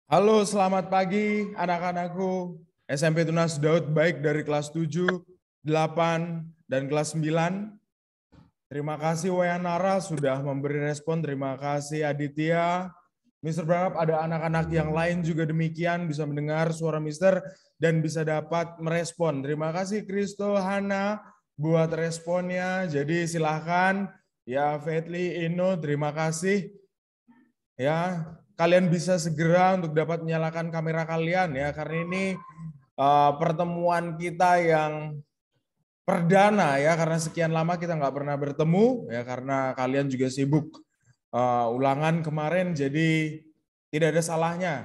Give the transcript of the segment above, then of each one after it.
Halo, selamat pagi anak-anakku. SMP Tunas Daud baik dari kelas 7, 8, dan kelas 9. Terima kasih Wayanara sudah memberi respon. Terima kasih Aditya. Mister berharap ada anak-anak yang lain juga demikian bisa mendengar suara Mister dan bisa dapat merespon. Terima kasih Kristo, Hana buat responnya. Jadi silahkan ya Fetli, Ino, terima kasih. Ya, kalian bisa segera untuk dapat menyalakan kamera kalian ya, karena ini pertemuan kita yang perdana ya, karena sekian lama kita nggak pernah bertemu ya, karena kalian juga sibuk ulangan kemarin, jadi tidak ada salahnya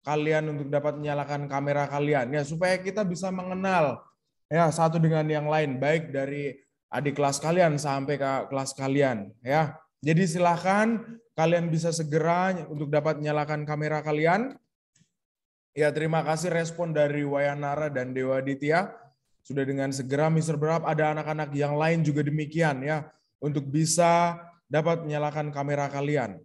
kalian untuk dapat menyalakan kamera kalian ya, supaya kita bisa mengenal ya satu dengan yang lain, baik dari adik kelas kalian sampai ke kelas kalian ya. Jadi silahkan kalian bisa segera untuk dapat menyalakan kamera kalian. Ya, terima kasih respon dari Wayanara dan Dewa Ditya. Sudah dengan segera Mister berharap ada anak-anak yang lain juga demikian ya, untuk bisa dapat menyalakan kamera kalian.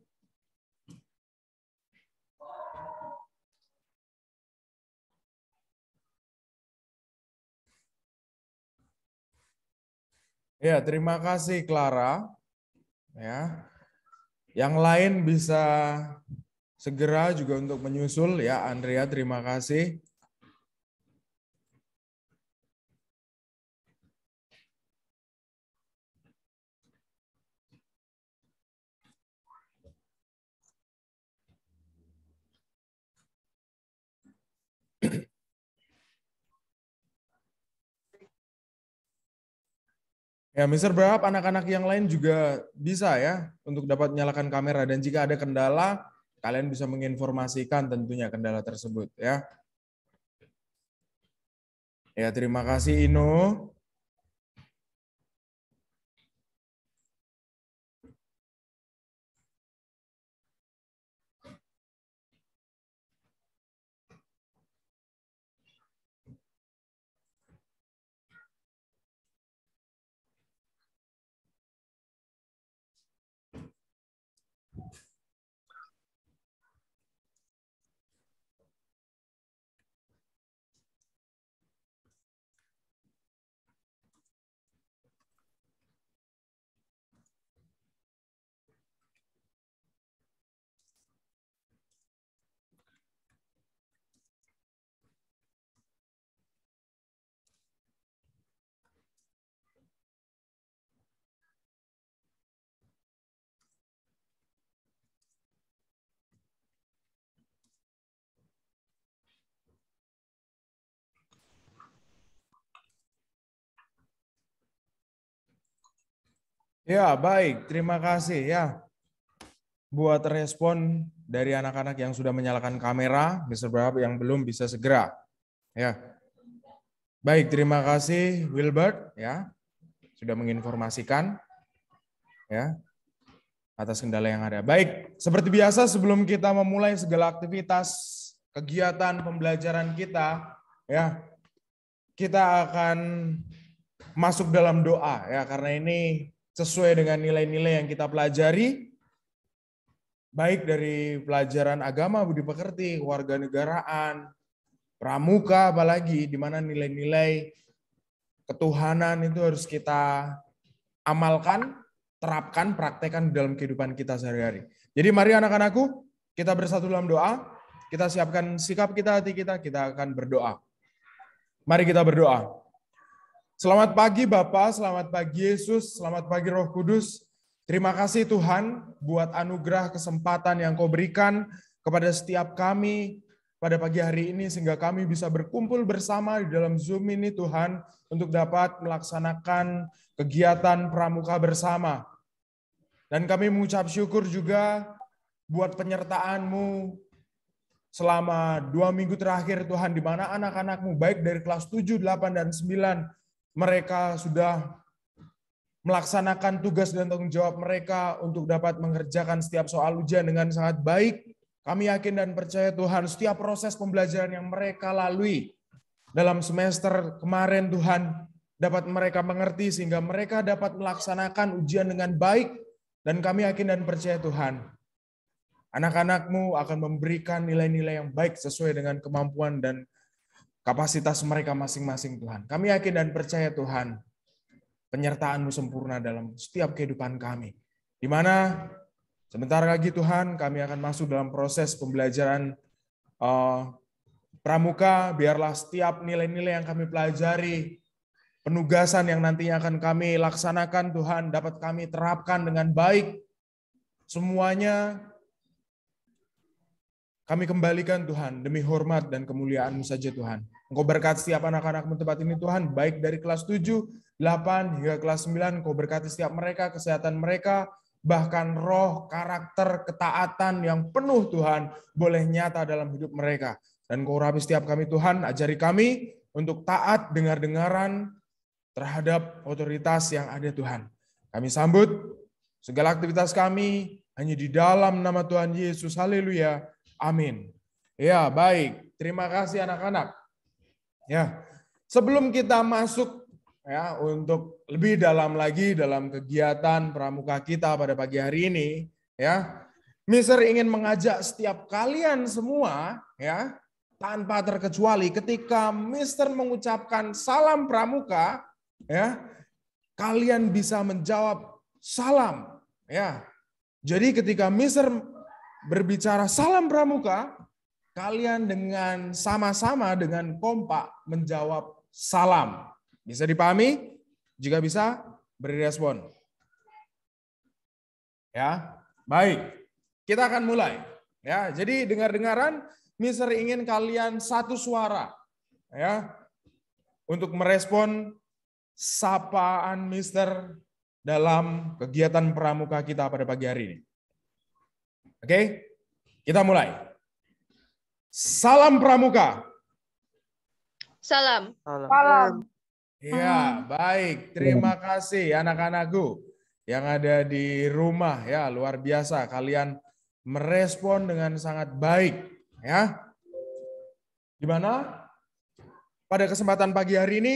Ya, terima kasih Clara. Ya. Yang lain bisa segera juga untuk menyusul ya, Andrea, terima kasih. Ya, Mister berharap anak-anak yang lain juga bisa ya untuk dapat menyalakan kamera, dan jika ada kendala kalian bisa menginformasikan tentunya kendala tersebut ya. Ya, terima kasih Ino. Ya, baik. Terima kasih ya buat respon dari anak-anak yang sudah menyalakan kamera. Mister berharap yang belum bisa segera. Ya. Baik, terima kasih Wilbert ya sudah menginformasikan ya atas kendala yang ada. Baik, seperti biasa sebelum kita memulai segala aktivitas kegiatan pembelajaran kita ya, kita akan masuk dalam doa ya, karena ini sesuai dengan nilai-nilai yang kita pelajari, baik dari pelajaran agama, budi pekerti, kewarganegaraan, pramuka, apalagi di mana nilai-nilai ketuhanan itu harus kita amalkan, terapkan, praktekkan dalam kehidupan kita sehari-hari. Jadi mari anak-anakku, kita bersatu dalam doa, kita siapkan sikap kita, hati kita akan berdoa. Mari kita berdoa. Selamat pagi Bapa, selamat pagi Yesus, selamat pagi Roh Kudus. Terima kasih Tuhan buat anugerah kesempatan yang Kau berikan kepada setiap kami pada pagi hari ini, sehingga kami bisa berkumpul bersama di dalam Zoom ini Tuhan, untuk dapat melaksanakan kegiatan pramuka bersama. Dan kami mengucap syukur juga buat penyertaan-Mu selama 2 minggu terakhir Tuhan, di mana anak-anak-Mu baik dari kelas 7, 8, dan 9, mereka sudah melaksanakan tugas dan tanggung jawab mereka untuk dapat mengerjakan setiap soal ujian dengan sangat baik. Kami yakin dan percaya Tuhan, setiap proses pembelajaran yang mereka lalui dalam semester kemarin Tuhan, dapat mereka mengerti sehingga mereka dapat melaksanakan ujian dengan baik. Dan kami yakin dan percaya Tuhan, Anak-anak-Mu akan memberikan nilai-nilai yang baik sesuai dengan kemampuan dan kapasitas mereka masing-masing, Tuhan. Kami yakin dan percaya, Tuhan, penyertaan-Mu sempurna dalam setiap kehidupan kami. Di mana sebentar lagi, Tuhan, kami akan masuk dalam proses pembelajaran pramuka. Biarlah setiap nilai-nilai yang kami pelajari, penugasan yang nantinya akan kami laksanakan, Tuhan, dapat kami terapkan dengan baik. Semuanya kami kembalikan, Tuhan, demi hormat dan kemuliaan-Mu saja, Tuhan. Engkau berkati setiap anak-anak-Mu tempat ini, Tuhan, baik dari kelas 7, 8, hingga kelas 9. Engkau berkati setiap mereka, kesehatan mereka, bahkan roh, karakter, ketaatan yang penuh, Tuhan, boleh nyata dalam hidup mereka. Dan Engkau urapi setiap kami, Tuhan, ajari kami untuk taat dengar-dengaran terhadap otoritas yang ada, Tuhan. Kami sambut segala aktivitas kami hanya di dalam nama Tuhan Yesus. Haleluya. Amin. Ya, baik. Terima kasih anak-anak. Ya, sebelum kita masuk ya untuk lebih dalam lagi dalam kegiatan pramuka kita pada pagi hari ini, ya, Mister ingin mengajak setiap kalian semua, ya, tanpa terkecuali ketika Mister mengucapkan salam pramuka, ya, kalian bisa menjawab salam, ya. Jadi ketika Mister berbicara salam pramuka, kalian dengan sama-sama dengan kompak menjawab salam. Bisa dipahami? Jika bisa, beri respon. Ya, baik. Kita akan mulai. Ya, jadi dengar-dengaran, Mister ingin kalian satu suara, ya, untuk merespon sapaan Mister dalam kegiatan pramuka kita pada pagi hari ini. Oke, kita mulai. Salam pramuka. Salam. Salam. Ya, baik. Terima kasih anak-anakku yang ada di rumah, ya, luar biasa. Kalian merespon dengan sangat baik, ya. Gimana? Pada kesempatan pagi hari ini,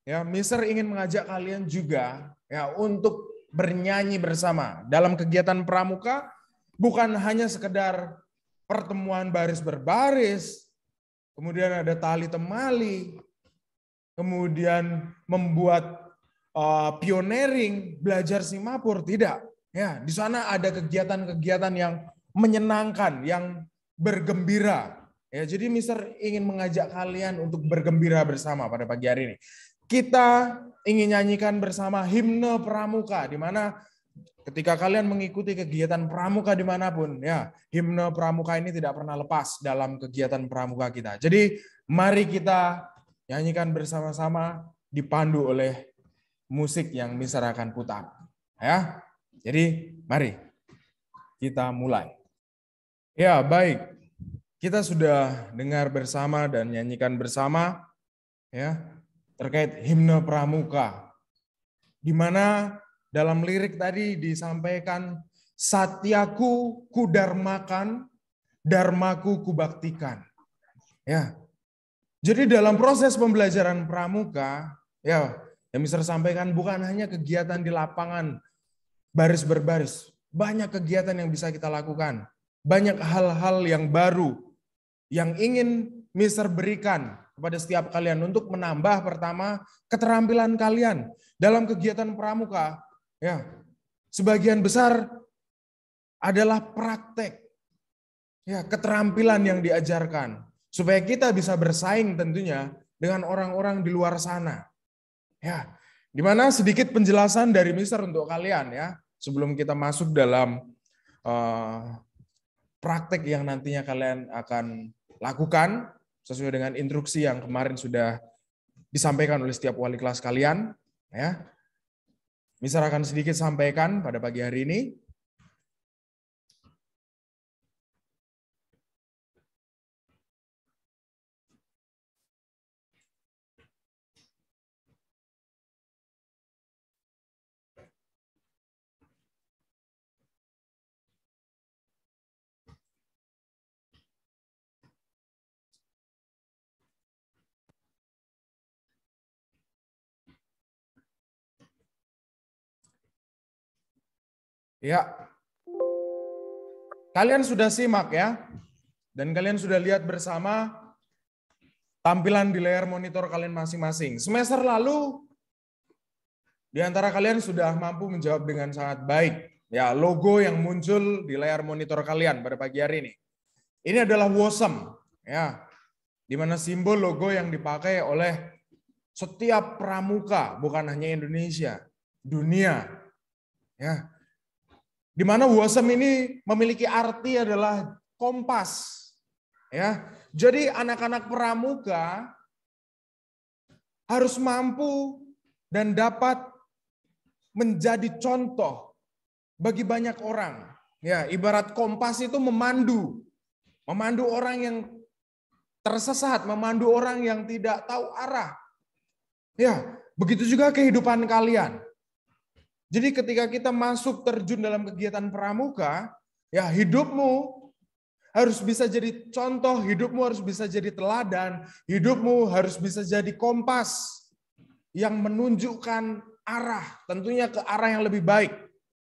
ya, Mister ingin mengajak kalian juga, ya, untuk bernyanyi bersama dalam kegiatan pramuka. Bukan hanya sekedar pertemuan baris berbaris, kemudian ada tali temali, kemudian membuat pioneering, belajar simapur, tidak. Ya, di sana ada kegiatan-kegiatan yang menyenangkan, yang bergembira. Ya, jadi Mister ingin mengajak kalian untuk bergembira bersama pada pagi hari ini. Kita ingin nyanyikan bersama himne pramuka, di mana ketika kalian mengikuti kegiatan pramuka dimanapun, ya, himne pramuka ini tidak pernah lepas dalam kegiatan pramuka kita. Jadi mari kita nyanyikan bersama-sama dipandu oleh musik yang Mister akan putar. Ya, jadi mari kita mulai. Ya, baik. Kita sudah dengar bersama dan nyanyikan bersama, ya, terkait himne pramuka, di mana dalam lirik tadi disampaikan, Satyaku kudarmakan, Dharmaku kubaktikan. Ya. Jadi dalam proses pembelajaran pramuka, ya, yang Mister sampaikan bukan hanya kegiatan di lapangan baris berbaris, banyak kegiatan yang bisa kita lakukan, banyak hal-hal yang baru yang ingin Mister berikan kepada setiap kalian untuk menambah pertama keterampilan kalian dalam kegiatan pramuka. Ya, sebagian besar adalah praktek, ya, keterampilan yang diajarkan supaya kita bisa bersaing tentunya dengan orang-orang di luar sana. Ya, di mana sedikit penjelasan dari Mister untuk kalian, ya, sebelum kita masuk dalam praktek yang nantinya kalian akan lakukan sesuai dengan instruksi yang kemarin sudah disampaikan oleh setiap wali kelas kalian, ya. Mister akan sedikit sampaikan pada pagi hari ini. Ya. Kalian sudah simak ya, dan kalian sudah lihat bersama tampilan di layar monitor kalian masing-masing. Semester lalu, di antara kalian sudah mampu menjawab dengan sangat baik. Ya, logo yang muncul di layar monitor kalian pada pagi hari ini. Ini adalah WOSM, ya, di mana simbol logo yang dipakai oleh setiap pramuka, bukan hanya Indonesia, dunia. Ya, di mana WOSM ini memiliki arti adalah kompas. Ya, jadi anak-anak pramuka harus mampu dan dapat menjadi contoh bagi banyak orang. Ya, ibarat kompas itu memandu orang yang tersesat, memandu orang yang tidak tahu arah. Ya, begitu juga kehidupan kalian. Jadi ketika kita masuk terjun dalam kegiatan pramuka, ya hidupmu harus bisa jadi contoh, hidupmu harus bisa jadi teladan, hidupmu harus bisa jadi kompas yang menunjukkan arah, tentunya ke arah yang lebih baik,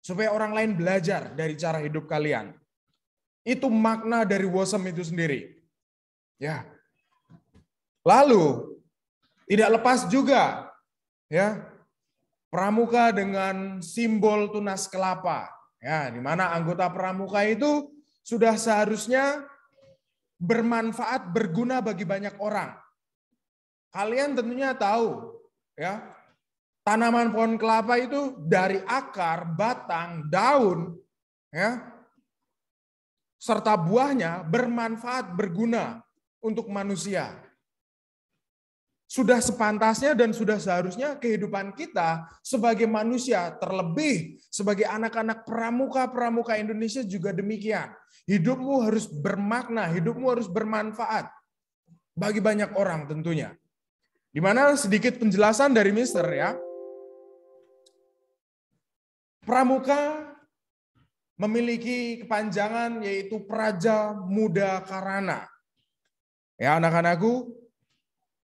supaya orang lain belajar dari cara hidup kalian. Itu makna dari WOSM itu sendiri. Ya. Lalu tidak lepas juga, ya, pramuka dengan simbol tunas kelapa, ya, di mana anggota pramuka itu sudah seharusnya bermanfaat, berguna bagi banyak orang. Kalian tentunya tahu, ya, tanaman pohon kelapa itu dari akar, batang, daun, ya, serta buahnya bermanfaat, berguna untuk manusia. Sudah sepantasnya dan sudah seharusnya kehidupan kita sebagai manusia, terlebih sebagai anak-anak pramuka Indonesia juga demikian. Hidupmu harus bermakna, hidupmu harus bermanfaat bagi banyak orang tentunya. Di mana sedikit penjelasan dari Mister ya. Pramuka memiliki kepanjangan yaitu Praja Muda Karana. Ya anak-anakku,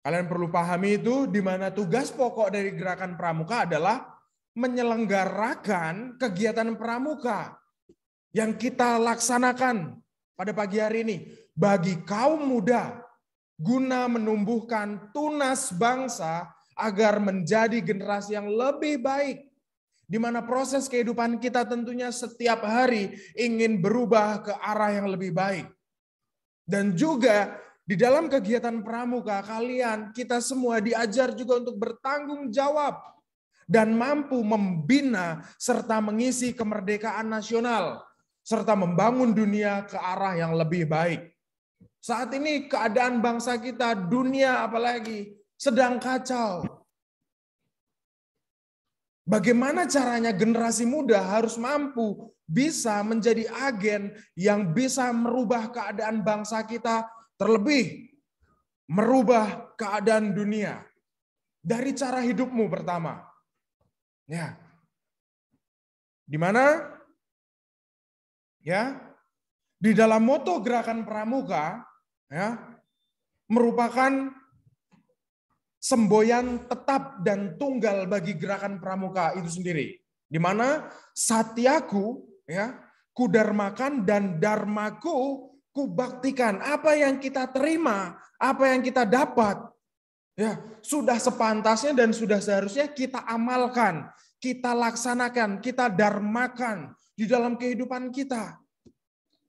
kalian perlu pahami itu, di mana tugas pokok dari gerakan pramuka adalah menyelenggarakan kegiatan pramuka yang kita laksanakan pada pagi hari ini bagi kaum muda guna menumbuhkan tunas bangsa agar menjadi generasi yang lebih baik, di mana proses kehidupan kita tentunya setiap hari ingin berubah ke arah yang lebih baik. Dan juga di dalam kegiatan pramuka kalian, kita semua diajar juga untuk bertanggung jawab dan mampu membina serta mengisi kemerdekaan nasional serta membangun dunia ke arah yang lebih baik. Saat ini keadaan bangsa kita, dunia apalagi, sedang kacau. Bagaimana caranya generasi muda harus mampu bisa menjadi agen yang bisa merubah keadaan bangsa kita, terlebih merubah keadaan dunia dari cara hidupmu pertama. Ya. Di mana? Ya. Di dalam moto gerakan pramuka ya merupakan semboyan tetap dan tunggal bagi gerakan pramuka itu sendiri. Di mana satyaku ya, kudarmakan dan dharmaku kubaktikan. Apa yang kita terima, apa yang kita dapat, ya sudah sepantasnya dan sudah seharusnya kita amalkan, kita laksanakan, kita dharmakan di dalam kehidupan kita.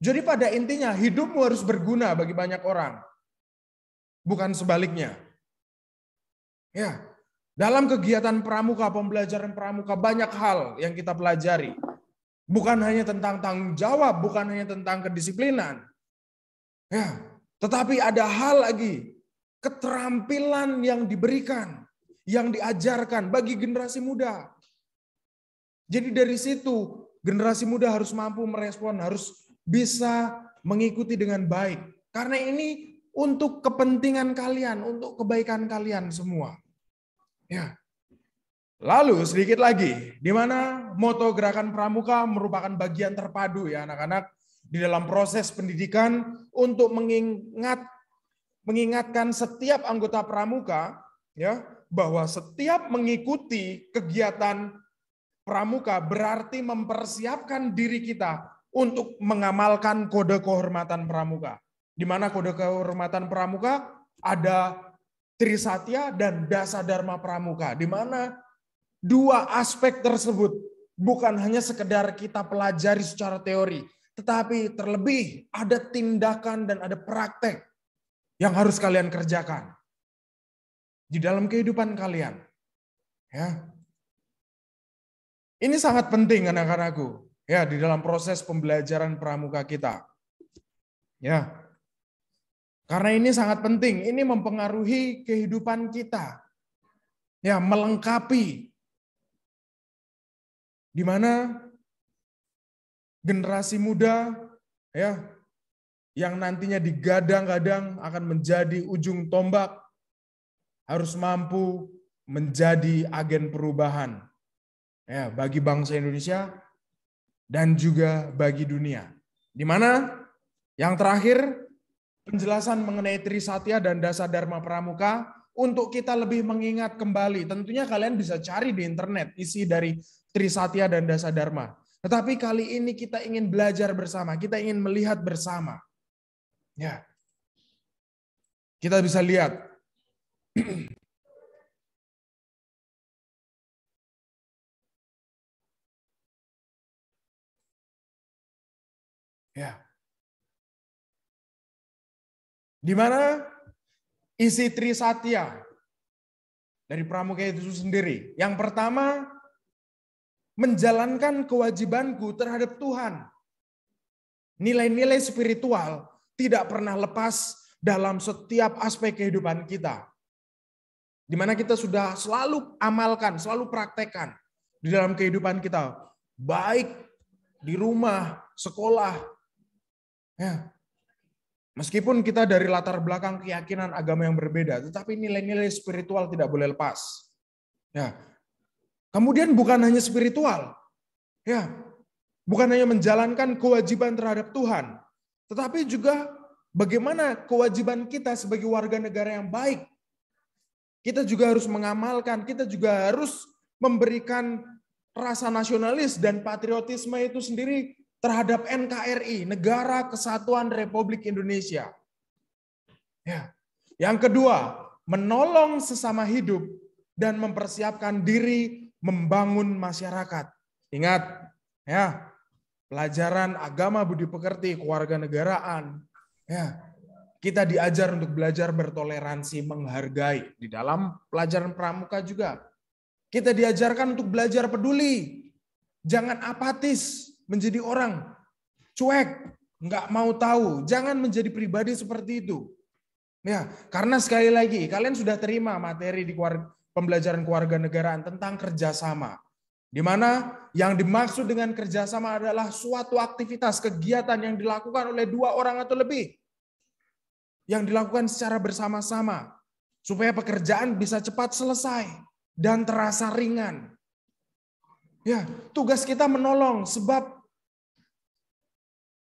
Jadi pada intinya hidupmu harus berguna bagi banyak orang, bukan sebaliknya. Ya, dalam kegiatan pramuka, pembelajaran pramuka banyak hal yang kita pelajari. Bukan hanya tentang tanggung jawab, bukan hanya tentang kedisiplinan. Ya, tetapi ada hal lagi, keterampilan yang diberikan, yang diajarkan bagi generasi muda. Jadi dari situ generasi muda harus mampu merespon, harus bisa mengikuti dengan baik. Karena ini untuk kepentingan kalian, untuk kebaikan kalian semua. Ya. Lalu sedikit lagi, di mana moto gerakan pramuka merupakan bagian terpadu ya anak-anak di dalam proses pendidikan untuk mengingatkan setiap anggota pramuka ya bahwa setiap mengikuti kegiatan pramuka berarti mempersiapkan diri kita untuk mengamalkan kode kehormatan pramuka. Di mana kode kehormatan pramuka ada Trisatya dan Dasa Dharma Pramuka, di mana dua aspek tersebut bukan hanya sekedar kita pelajari secara teori, tetapi terlebih ada tindakan dan ada praktek yang harus kalian kerjakan di dalam kehidupan kalian. Ya. Ini sangat penting anak-anakku, ya, di dalam proses pembelajaran pramuka kita. Ya. Karena ini sangat penting, ini mempengaruhi kehidupan kita. Ya, melengkapi di mana generasi muda ya yang nantinya digadang-gadang akan menjadi ujung tombak harus mampu menjadi agen perubahan ya bagi bangsa Indonesia dan juga bagi dunia. Di mana yang terakhir penjelasan mengenai Trisatya dan Dasa Dharma Pramuka untuk kita lebih mengingat kembali. Tentunya kalian bisa cari di internet isi dari Trisatya dan Dasa Dharma. Tetapi kali ini kita ingin belajar bersama, kita ingin melihat bersama. Ya. Kita bisa lihat. Ya. Di mana isi Trisatya dari pramuka itu sendiri. Yang pertama, menjalankan kewajibanku terhadap Tuhan. Nilai-nilai spiritual tidak pernah lepas dalam setiap aspek kehidupan kita. Di mana kita sudah selalu amalkan, selalu praktekkan di dalam kehidupan kita. Baik di rumah, sekolah. Ya. Meskipun kita dari latar belakang keyakinan agama yang berbeda, tetapi nilai-nilai spiritual tidak boleh lepas. Ya. Kemudian bukan hanya spiritual, ya, bukan hanya menjalankan kewajiban terhadap Tuhan, tetapi juga bagaimana kewajiban kita sebagai warga negara yang baik. Kita juga harus mengamalkan, kita juga harus memberikan rasa nasionalis dan patriotisme itu sendiri terhadap NKRI, Negara Kesatuan Republik Indonesia. Ya. Yang kedua, menolong sesama hidup dan mempersiapkan diri membangun masyarakat. Ingat, ya, pelajaran agama budi pekerti, kewarganegaraan. Ya, kita diajar untuk belajar bertoleransi, menghargai. Di dalam pelajaran pramuka juga. Kita diajarkan untuk belajar peduli. Jangan apatis, menjadi orang cuek, nggak mau tahu. Jangan menjadi pribadi seperti itu. Ya, karena sekali lagi kalian sudah terima materi di pembelajaran kewarganegaraan tentang kerjasama, di mana yang dimaksud dengan kerjasama adalah suatu aktivitas kegiatan yang dilakukan oleh dua orang atau lebih, yang dilakukan secara bersama-sama supaya pekerjaan bisa cepat selesai dan terasa ringan. Ya, tugas kita menolong sebab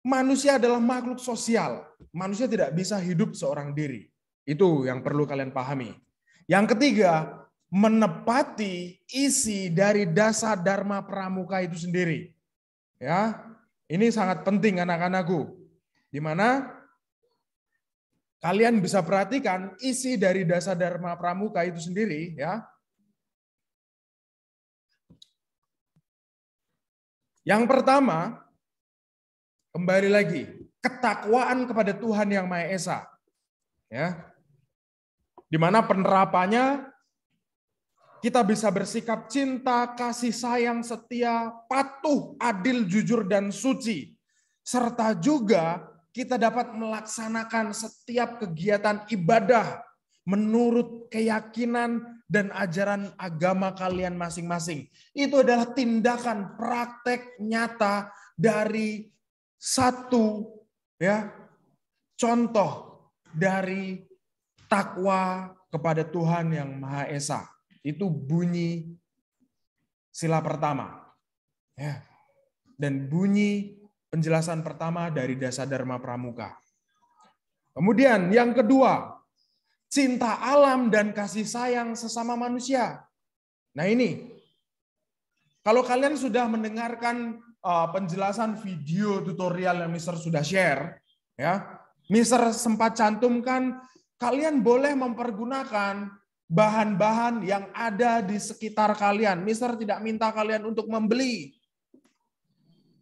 manusia adalah makhluk sosial. Manusia tidak bisa hidup seorang diri. Itu yang perlu kalian pahami. Yang ketiga, menepati isi dari Dasa Dharma Pramuka itu sendiri. Ya, ini sangat penting anak-anakku. Di mana kalian bisa perhatikan isi dari Dasa Dharma Pramuka itu sendiri, ya. Yang pertama, kembali lagi, ketakwaan kepada Tuhan Yang Maha Esa. Ya. Di mana penerapannya kita bisa bersikap cinta, kasih sayang, setia, patuh, adil, jujur, dan suci. Serta juga kita dapat melaksanakan setiap kegiatan ibadah menurut keyakinan dan ajaran agama kalian masing-masing. Itu adalah tindakan praktek nyata dari satu ya contoh dari takwa kepada Tuhan Yang Maha Esa. Itu bunyi sila pertama. Ya. Dan bunyi penjelasan pertama dari Dasa Dharma Pramuka. Kemudian yang kedua, cinta alam dan kasih sayang sesama manusia. Nah ini, kalau kalian sudah mendengarkan penjelasan video tutorial yang Mister sudah share, ya, Mister sempat cantumkan kalian boleh mempergunakan bahan-bahan yang ada di sekitar kalian. Mister tidak minta kalian untuk membeli.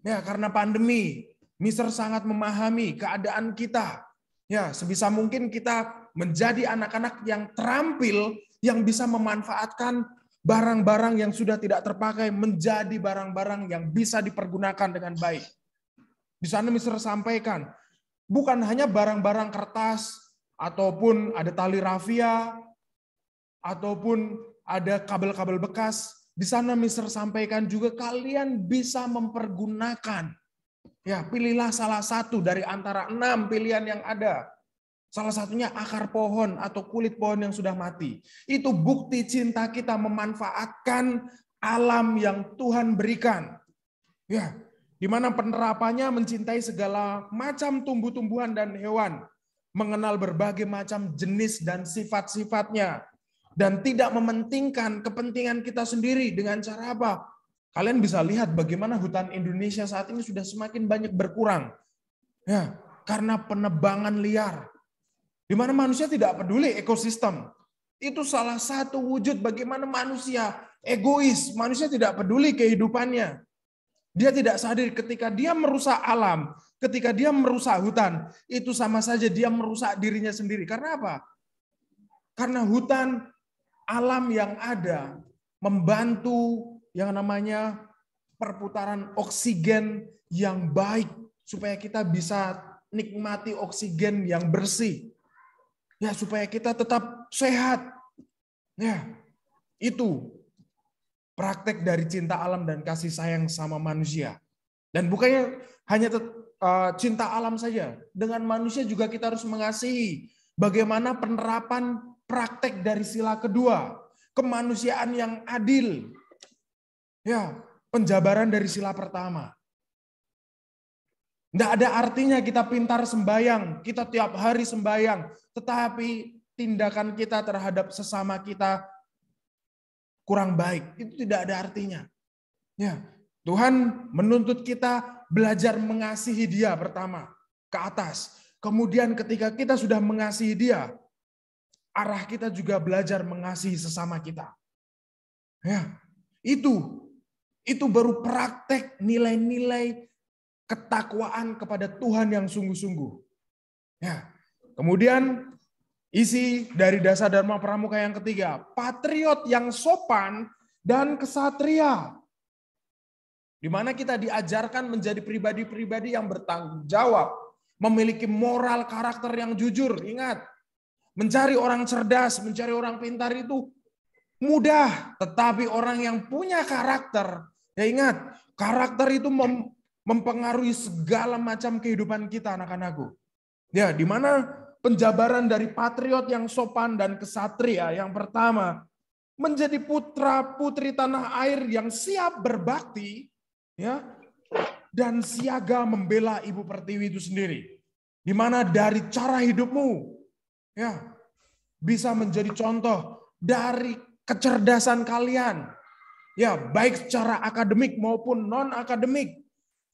Ya, karena pandemi, Mister sangat memahami keadaan kita. Ya, sebisa mungkin kita menjadi anak-anak yang terampil, yang bisa memanfaatkan barang-barang yang sudah tidak terpakai menjadi barang-barang yang bisa dipergunakan dengan baik. Di sana Mister sampaikan, bukan hanya barang-barang kertas, ataupun ada tali rafia, ataupun ada kabel-kabel bekas. Di sana Mister sampaikan juga kalian bisa mempergunakan. Ya, pilihlah salah satu dari antara 6 pilihan yang ada. Salah satunya akar pohon atau kulit pohon yang sudah mati. Itu bukti cinta kita memanfaatkan alam yang Tuhan berikan. Ya, di mana penerapannya mencintai segala macam tumbuh-tumbuhan dan hewan, mengenal berbagai macam jenis dan sifat-sifatnya, dan tidak mementingkan kepentingan kita sendiri. Dengan cara apa? Kalian bisa lihat bagaimana hutan Indonesia saat ini sudah semakin banyak berkurang. Ya, karena penebangan liar. Di mana manusia tidak peduli ekosistem. Itu salah satu wujud bagaimana manusia egois. Manusia tidak peduli kehidupannya. Dia tidak sadar ketika dia merusak alam, ketika dia merusak hutan, itu sama saja dia merusak dirinya sendiri. Karena apa? Karena hutan, alam yang ada membantu yang namanya perputaran oksigen yang baik supaya kita bisa nikmati oksigen yang bersih. Ya, supaya kita tetap sehat. Ya, itu praktek dari cinta alam dan kasih sayang sama manusia. Dan bukannya hanya cinta alam saja, dengan manusia juga kita harus mengasihi. Bagaimana penerapan praktek dari sila kedua, kemanusiaan yang adil. Ya, penjabaran dari sila pertama. Tidak ada artinya kita pintar sembahyang, kita tiap hari sembahyang, tetapi tindakan kita terhadap sesama kita kurang baik. Itu tidak ada artinya. Ya, Tuhan menuntut kita belajar mengasihi Dia pertama ke atas. Kemudian ketika kita sudah mengasihi Dia, arah kita juga belajar mengasihi sesama kita. Ya, itu baru praktek nilai-nilai ketakwaan kepada Tuhan yang sungguh-sungguh. Ya. Kemudian isi dari dasar Dharma Pramuka yang ketiga, patriot yang sopan dan kesatria. Di mana kita diajarkan menjadi pribadi-pribadi yang bertanggung jawab, memiliki moral karakter yang jujur. Ingat, mencari orang cerdas, mencari orang pintar itu mudah, tetapi orang yang punya karakter, ya ingat, karakter itu mempengaruhi segala macam kehidupan kita, anak-anakku. Ya, di mana penjabaran dari patriot yang sopan dan kesatria yang pertama, menjadi putra-putri tanah air yang siap berbakti, ya, dan siaga membela Ibu Pertiwi itu sendiri. Di mana dari cara hidupmu, ya, bisa menjadi contoh dari kecerdasan kalian, ya, baik secara akademik maupun non akademik.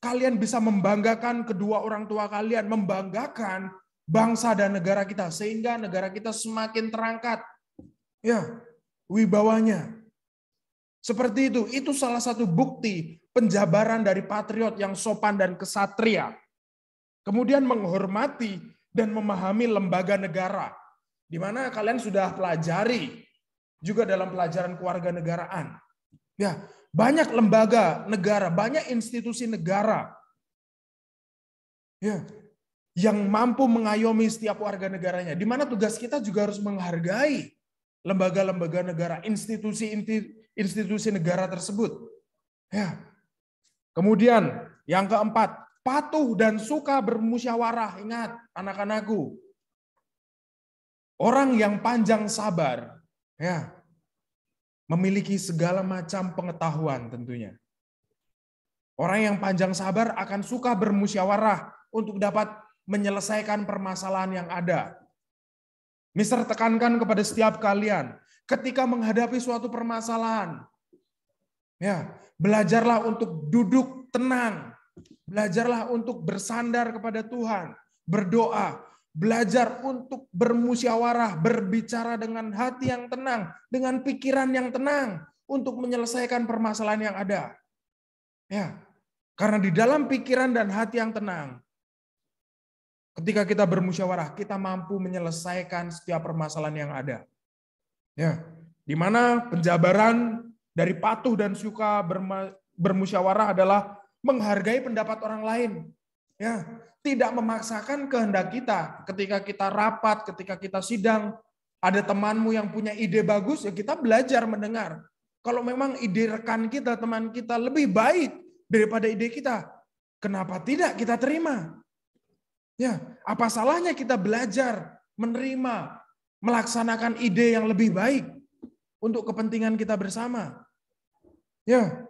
Kalian bisa membanggakan kedua orang tua kalian, membanggakan bangsa dan negara kita, sehingga negara kita semakin terangkat. Ya, wibawanya. Seperti itu salah satu bukti penjabaran dari patriot yang sopan dan kesatria. Kemudian menghormati dan memahami lembaga negara, di mana kalian sudah pelajari juga dalam pelajaran kewarganegaraan. Ya, banyak lembaga negara, banyak institusi negara, ya, yang mampu mengayomi setiap warga negaranya. Di mana tugas kita juga harus menghargai lembaga-lembaga negara, institusi negara tersebut. Ya. Kemudian yang keempat, patuh dan suka bermusyawarah. Ingat, anak-anakku, orang yang panjang sabar, ya, memiliki segala macam pengetahuan tentunya. Orang yang panjang sabar akan suka bermusyawarah untuk dapat menyelesaikan permasalahan yang ada. Mister tekankan kepada setiap kalian, ketika menghadapi suatu permasalahan, ya, belajarlah untuk duduk tenang. Belajarlah untuk bersandar kepada Tuhan, berdoa, belajar untuk bermusyawarah, berbicara dengan hati yang tenang, dengan pikiran yang tenang untuk menyelesaikan permasalahan yang ada. Ya, karena di dalam pikiran dan hati yang tenang, ketika kita bermusyawarah, kita mampu menyelesaikan setiap permasalahan yang ada. Ya, di mana penjabaran dari patuh dan suka bermusyawarah adalah menghargai pendapat orang lain. Ya, tidak memaksakan kehendak kita. Ketika kita rapat, ketika kita sidang, ada temanmu yang punya ide bagus, ya kita belajar mendengar. Kalau memang ide rekan kita, teman kita lebih baik daripada ide kita, kenapa tidak kita terima? Ya, apa salahnya kita belajar, menerima, melaksanakan ide yang lebih baik untuk kepentingan kita bersama. Ya,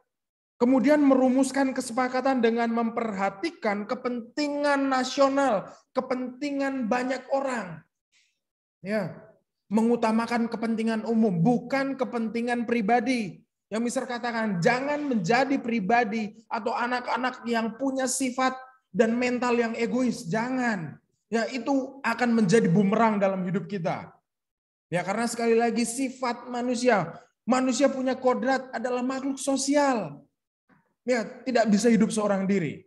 kemudian merumuskan kesepakatan dengan memperhatikan kepentingan nasional, kepentingan banyak orang. Ya, mengutamakan kepentingan umum, bukan kepentingan pribadi. Yang misal katakan, jangan menjadi pribadi atau anak-anak yang punya sifat dan mental yang egois. Jangan. Ya, itu akan menjadi bumerang dalam hidup kita. Ya, karena sekali lagi sifat manusia. Manusia punya kodrat adalah makhluk sosial. Ya, tidak bisa hidup seorang diri.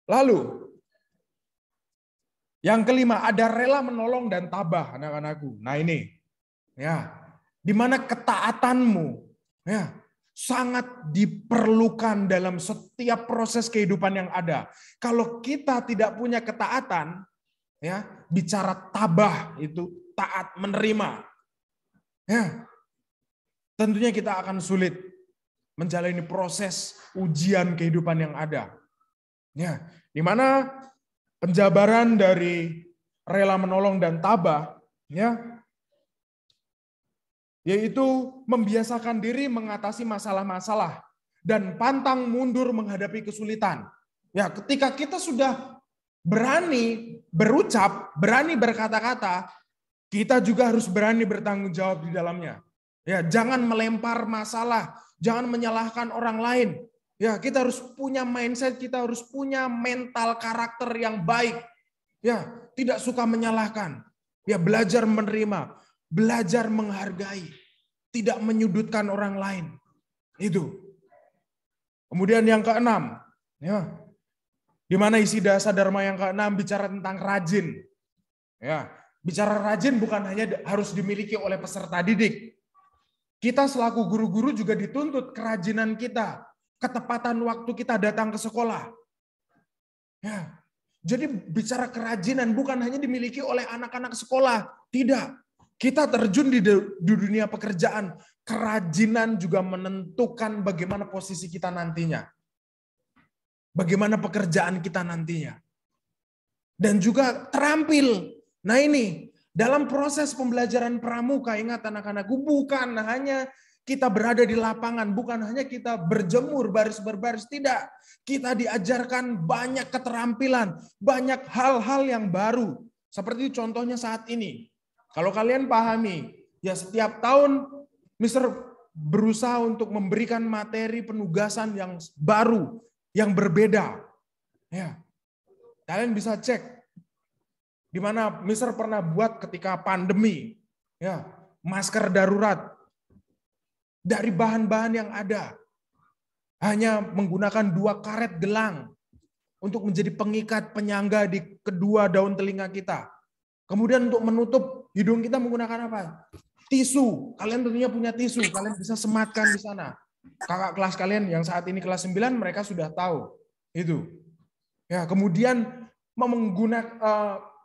Lalu, yang kelima, ada rela menolong dan tabah, anak-anakku. Nah ini, ya, di mana ketaatanmu, ya, sangat diperlukan dalam setiap proses kehidupan yang ada. Kalau kita tidak punya ketaatan, ya, bicara tabah itu taat menerima, ya, tentunya kita akan sulit menjalani proses ujian kehidupan yang ada. Ya, di mana penjabaran dari rela menolong dan tabah, ya, yaitu membiasakan diri mengatasi masalah-masalah dan pantang mundur menghadapi kesulitan. Ya, ketika kita sudah berani berucap, berani berkata-kata, kita juga harus berani bertanggung jawab di dalamnya. Ya, jangan melempar masalah, jangan menyalahkan orang lain. Ya, kita harus punya mindset, kita harus punya mental karakter yang baik. Ya, tidak suka menyalahkan. Ya, belajar menerima, belajar menghargai, tidak menyudutkan orang lain. Itu. Kemudian yang keenam, ya, di mana isi dasar dharma yang keenam bicara tentang rajin. Ya, bicara rajin bukan hanya harus dimiliki oleh peserta didik. Kita selaku guru-guru juga dituntut kerajinan kita, ketepatan waktu kita datang ke sekolah. Ya, jadi bicara kerajinan bukan hanya dimiliki oleh anak-anak sekolah, tidak. Kita terjun di dunia pekerjaan, kerajinan juga menentukan bagaimana posisi kita nantinya. Bagaimana pekerjaan kita nantinya. Dan juga terampil. Nah ini, dalam proses pembelajaran pramuka, ingat anak-anakku, bukan hanya kita berada di lapangan, bukan hanya kita berjemur baris berbaris, tidak. Kita diajarkan banyak keterampilan, banyak hal-hal yang baru. Seperti contohnya saat ini. Kalau kalian pahami, ya setiap tahun Mister berusaha untuk memberikan materi penugasan yang baru, yang berbeda. Ya, kalian bisa cek di mana Mister pernah buat ketika pandemi, ya, masker darurat dari bahan-bahan yang ada, hanya menggunakan 2 karet gelang untuk menjadi pengikat penyangga di kedua daun telinga kita. Kemudian untuk menutup hidung kita menggunakan apa? Tisu. Kalian tentunya punya tisu, kalian bisa sematkan di sana. Kakak kelas kalian yang saat ini kelas 9 mereka sudah tahu itu. Ya, kemudian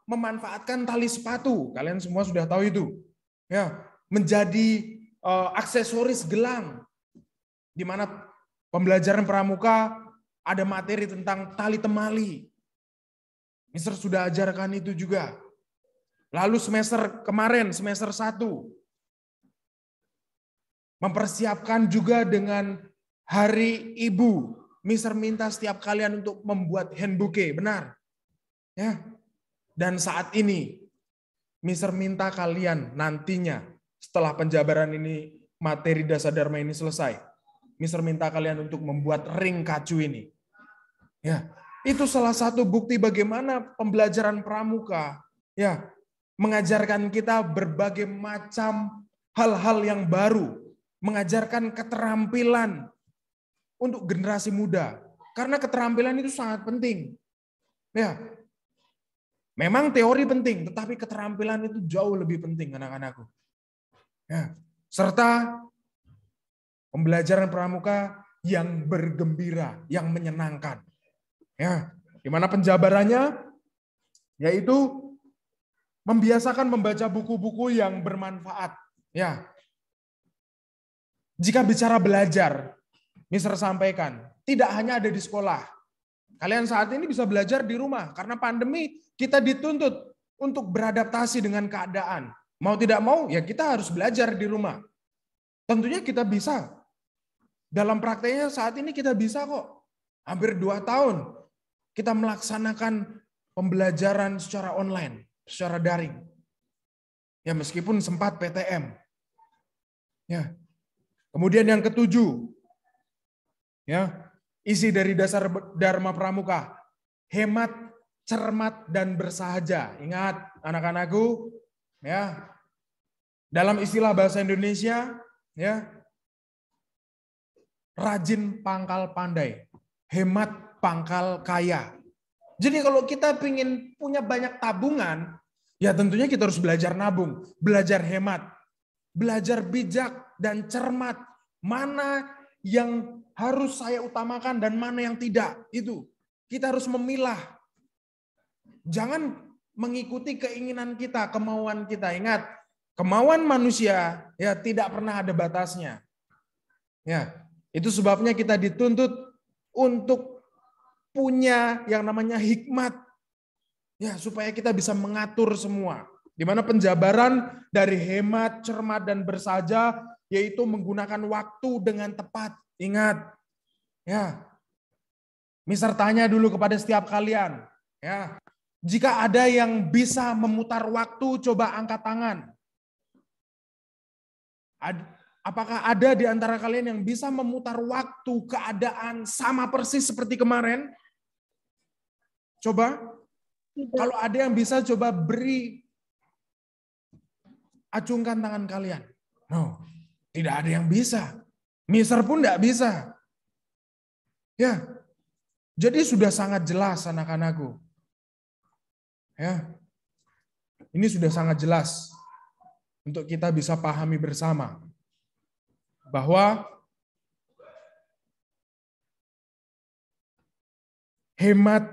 memanfaatkan tali sepatu. Kalian semua sudah tahu itu. Ya, menjadi aksesoris gelang. Di mana pembelajaran pramuka ada materi tentang tali temali. Mister sudah ajarkan itu juga. Lalu semester kemarin, semester 1, mempersiapkan juga dengan Hari Ibu. Mister minta setiap kalian untuk membuat hand bouquet, benar? Ya. Dan saat ini, Mister minta kalian nantinya, setelah penjabaran ini, materi dasar dharma ini selesai, Mister minta kalian untuk membuat ring kacu ini. Ya, itu salah satu bukti bagaimana pembelajaran pramuka ya mengajarkan kita berbagai macam hal-hal yang baru, mengajarkan keterampilan untuk generasi muda. Karena keterampilan itu sangat penting. Ya. Memang teori penting, tetapi keterampilan itu jauh lebih penting anak-anakku. Ya. Serta pembelajaran pramuka yang bergembira, yang menyenangkan. Ya, di mana penjabarannya yaitu membiasakan membaca buku-buku yang bermanfaat. Ya. Jika bicara belajar, Mister sampaikan, tidak hanya ada di sekolah. Kalian saat ini bisa belajar di rumah karena pandemi kita dituntut untuk beradaptasi dengan keadaan. Mau tidak mau ya kita harus belajar di rumah. Tentunya kita bisa. Dalam prakteknya saat ini kita bisa kok. Hampir 2 tahun kita melaksanakan pembelajaran secara online, secara daring. Ya meskipun sempat PTM. Ya. Kemudian yang ketujuh, ya, isi dari dasar Dharma Pramuka, hemat, cermat, dan bersahaja. Ingat anak-anakku, ya, dalam istilah bahasa Indonesia, ya, rajin pangkal pandai, hemat pangkal kaya. Jadi kalau kita ingin punya banyak tabungan, ya tentunya kita harus belajar nabung, belajar hemat, belajar bijak dan cermat. Mana yang harus saya utamakan dan mana yang tidak. Itu kita harus memilah. Jangan mengikuti keinginan kita, kemauan kita. Ingat, kemauan manusia ya tidak pernah ada batasnya. Ya, itu sebabnya kita dituntut untuk punya yang namanya hikmat. Ya, supaya kita bisa mengatur semua. Di mana penjabaran dari hemat, cermat, dan bersahaja yaitu menggunakan waktu dengan tepat. Ingat, ya, Mister tanya dulu kepada setiap kalian, ya, jika ada yang bisa memutar waktu, coba angkat tangan. Apakah ada di antara kalian yang bisa memutar waktu keadaan sama persis seperti kemarin? Coba, kalau ada yang bisa, coba acungkan tangan kalian. No, tidak ada yang bisa. Mister pun tidak bisa. Ya, jadi sudah sangat jelas anak-anakku. Ya, ini sudah sangat jelas untuk kita bisa pahami bersama bahwa hemat,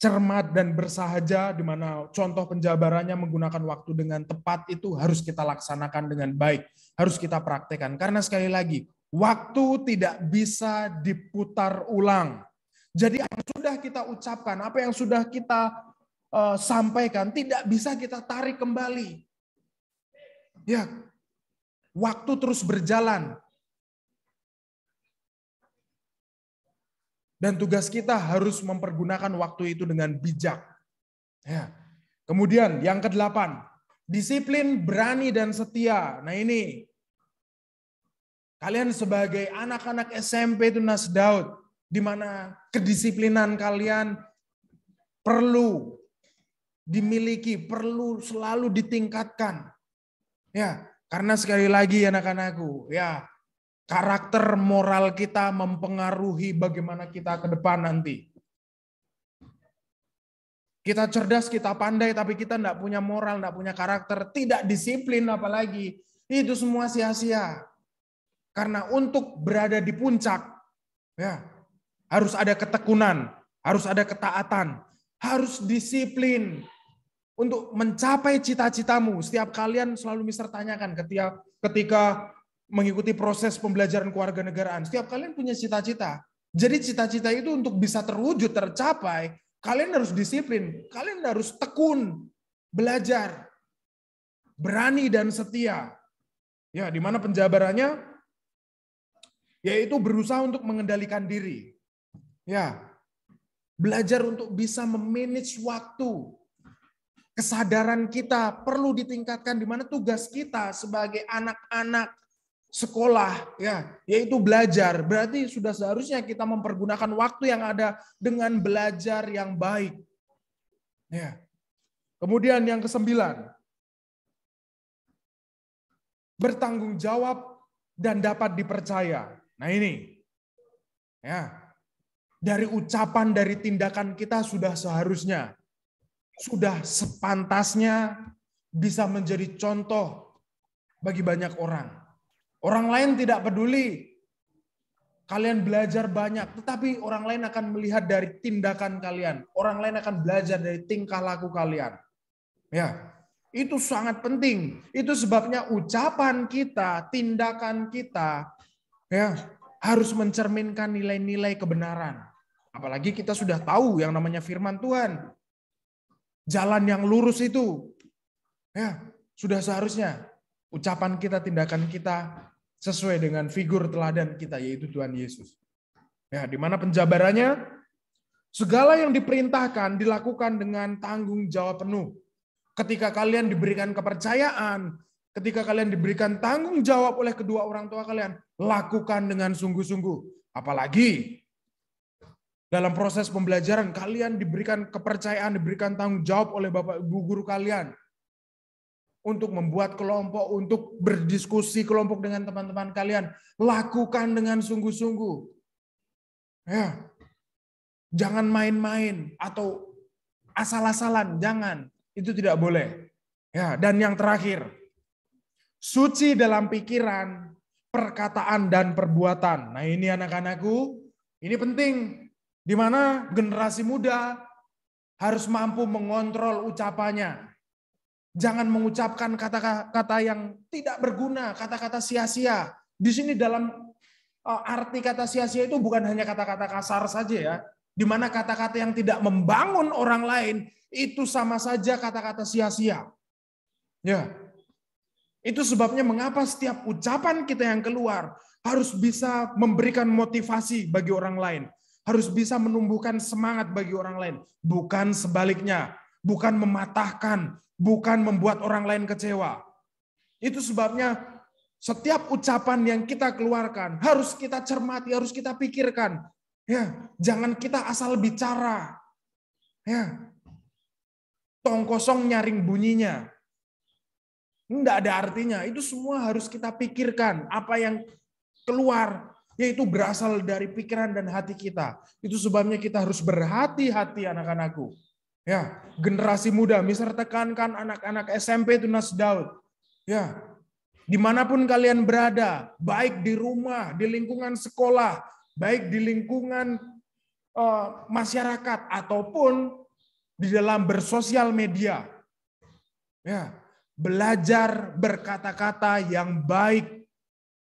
cermat, dan bersahaja, di mana contoh penjabarannya menggunakan waktu dengan tepat itu harus kita laksanakan dengan baik, harus kita praktekkan. Karena sekali lagi, waktu tidak bisa diputar ulang. Jadi apa yang sudah kita ucapkan, apa yang sudah kita sampaikan, tidak bisa kita tarik kembali. Ya, waktu terus berjalan. Dan tugas kita harus mempergunakan waktu itu dengan bijak. Ya. Kemudian yang ke-8, disiplin, berani, dan setia. Nah ini, kalian sebagai anak-anak SMP Tunas Daud, di mana kedisiplinan kalian perlu dimiliki, perlu selalu ditingkatkan. Ya, karena sekali lagi anak-anakku, ya, karakter moral kita mempengaruhi bagaimana kita ke depan nanti. Kita cerdas, kita pandai, tapi kita tidak punya moral, tidak punya karakter, tidak disiplin apalagi. Itu semua sia-sia. Karena untuk berada di puncak, ya, harus ada ketekunan, harus ada ketaatan, harus disiplin. Untuk mencapai cita-citamu, setiap kalian selalu Mister tanyakan ketika mengikuti proses pembelajaran kewarganegaraan. Setiap kalian punya cita-cita. Jadi cita-cita itu untuk bisa terwujud, tercapai, kalian harus disiplin, kalian harus tekun, belajar, berani dan setia. Ya, di mana penjabarannya yaitu berusaha untuk mengendalikan diri. Ya. Belajar untuk bisa memanage waktu. Kesadaran kita perlu ditingkatkan di mana tugas kita sebagai anak-anak sekolah, ya, yaitu belajar. Berarti sudah seharusnya kita mempergunakan waktu yang ada dengan belajar yang baik. Ya. Kemudian yang ke-9, bertanggung jawab dan dapat dipercaya. Nah ini, ya, dari ucapan, dari tindakan kita sudah seharusnya, sudah sepantasnya bisa menjadi contoh bagi banyak orang. Orang lain tidak peduli kalian belajar banyak, tetapi orang lain akan melihat dari tindakan kalian. Orang lain akan belajar dari tingkah laku kalian. Ya, itu sangat penting. Itu sebabnya ucapan kita, tindakan kita, ya, harus mencerminkan nilai-nilai kebenaran. Apalagi kita sudah tahu yang namanya firman Tuhan. Jalan yang lurus itu, ya, sudah seharusnya ucapan kita, tindakan kita sesuai dengan figur teladan kita, yaitu Tuhan Yesus. Ya, di mana penjabarannya? Segala yang diperintahkan dilakukan dengan tanggung jawab penuh. Ketika kalian diberikan kepercayaan, ketika kalian diberikan tanggung jawab oleh kedua orang tua kalian, lakukan dengan sungguh-sungguh. Apalagi dalam proses pembelajaran, kalian diberikan kepercayaan, diberikan tanggung jawab oleh Bapak Ibu guru kalian untuk membuat kelompok, untuk berdiskusi kelompok dengan teman-teman kalian. Lakukan dengan sungguh-sungguh. Ya. Jangan main-main atau asal-asalan, jangan. Itu tidak boleh. Ya, dan yang terakhir, suci dalam pikiran, perkataan, dan perbuatan. Nah ini anak-anakku, ini penting. Di mana generasi muda harus mampu mengontrol ucapannya. Jangan mengucapkan kata-kata yang tidak berguna, kata-kata sia-sia. Di sini dalam arti kata sia-sia itu bukan hanya kata-kata kasar saja ya. Di mana kata-kata yang tidak membangun orang lain itu sama saja kata-kata sia-sia. Ya. Itu sebabnya mengapa setiap ucapan kita yang keluar harus bisa memberikan motivasi bagi orang lain. Harus bisa menumbuhkan semangat bagi orang lain. Bukan sebaliknya. Bukan mematahkan. Bukan membuat orang lain kecewa. Itu sebabnya setiap ucapan yang kita keluarkan harus kita cermati, harus kita pikirkan. Ya, jangan kita asal bicara. Ya. Tong kosong nyaring bunyinya. Enggak ada artinya. Itu semua harus kita pikirkan. Apa yang keluar, yaitu berasal dari pikiran dan hati kita. Itu sebabnya kita harus berhati-hati anak-anakku. Ya, generasi muda, Mister tekankan anak-anak SMP Tunas Daud. Ya, dimanapun kalian berada, baik di rumah, di lingkungan sekolah, baik di lingkungan masyarakat ataupun di dalam bersosial media. Ya, belajar berkata-kata yang baik,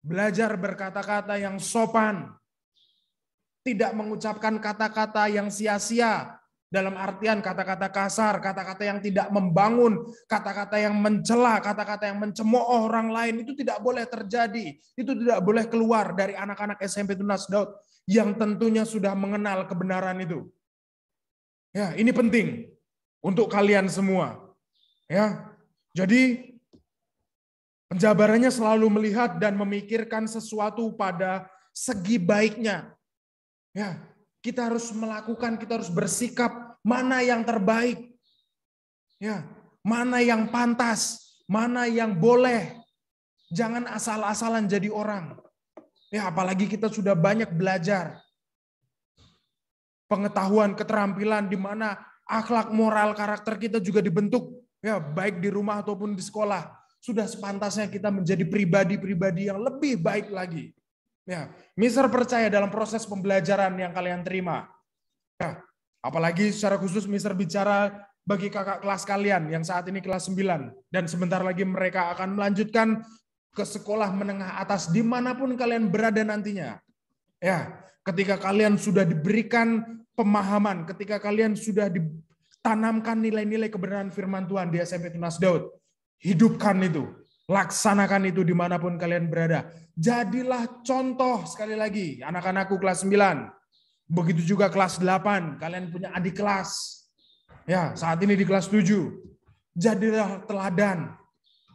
belajar berkata-kata yang sopan, tidak mengucapkan kata-kata yang sia-sia. Dalam artian kata-kata kasar, kata-kata yang tidak membangun, kata-kata yang mencela, kata-kata yang mencemooh orang lain, itu tidak boleh terjadi. Itu tidak boleh keluar dari anak-anak SMP Tunas Daud yang tentunya sudah mengenal kebenaran itu. Ya, ini penting untuk kalian semua. Ya. Jadi penjabarannya selalu melihat dan memikirkan sesuatu pada segi baiknya. Ya. Kita harus melakukan, kita harus bersikap mana yang terbaik. Ya, mana yang pantas, mana yang boleh. Jangan asal-asalan jadi orang. Ya, apalagi kita sudah banyak belajar. Pengetahuan, keterampilan di mana akhlak, moral, karakter kita juga dibentuk. Ya, baik di rumah ataupun di sekolah. Sudah sepantasnya kita menjadi pribadi-pribadi yang lebih baik lagi. Ya, Mister percaya dalam proses pembelajaran yang kalian terima. Ya, apalagi secara khusus Mister bicara bagi kakak kelas kalian yang saat ini kelas 9 dan sebentar lagi mereka akan melanjutkan ke sekolah menengah atas dimanapun kalian berada nantinya. Ya, ketika kalian sudah diberikan pemahaman, ketika kalian sudah ditanamkan nilai-nilai kebenaran firman Tuhan di SMP Tunas Daud, hidupkan itu. Laksanakan itu dimanapun kalian berada. Jadilah contoh sekali lagi. Anak-anakku kelas 9. Begitu juga kelas 8. Kalian punya adik kelas. Ya, saat ini di kelas 7. Jadilah teladan.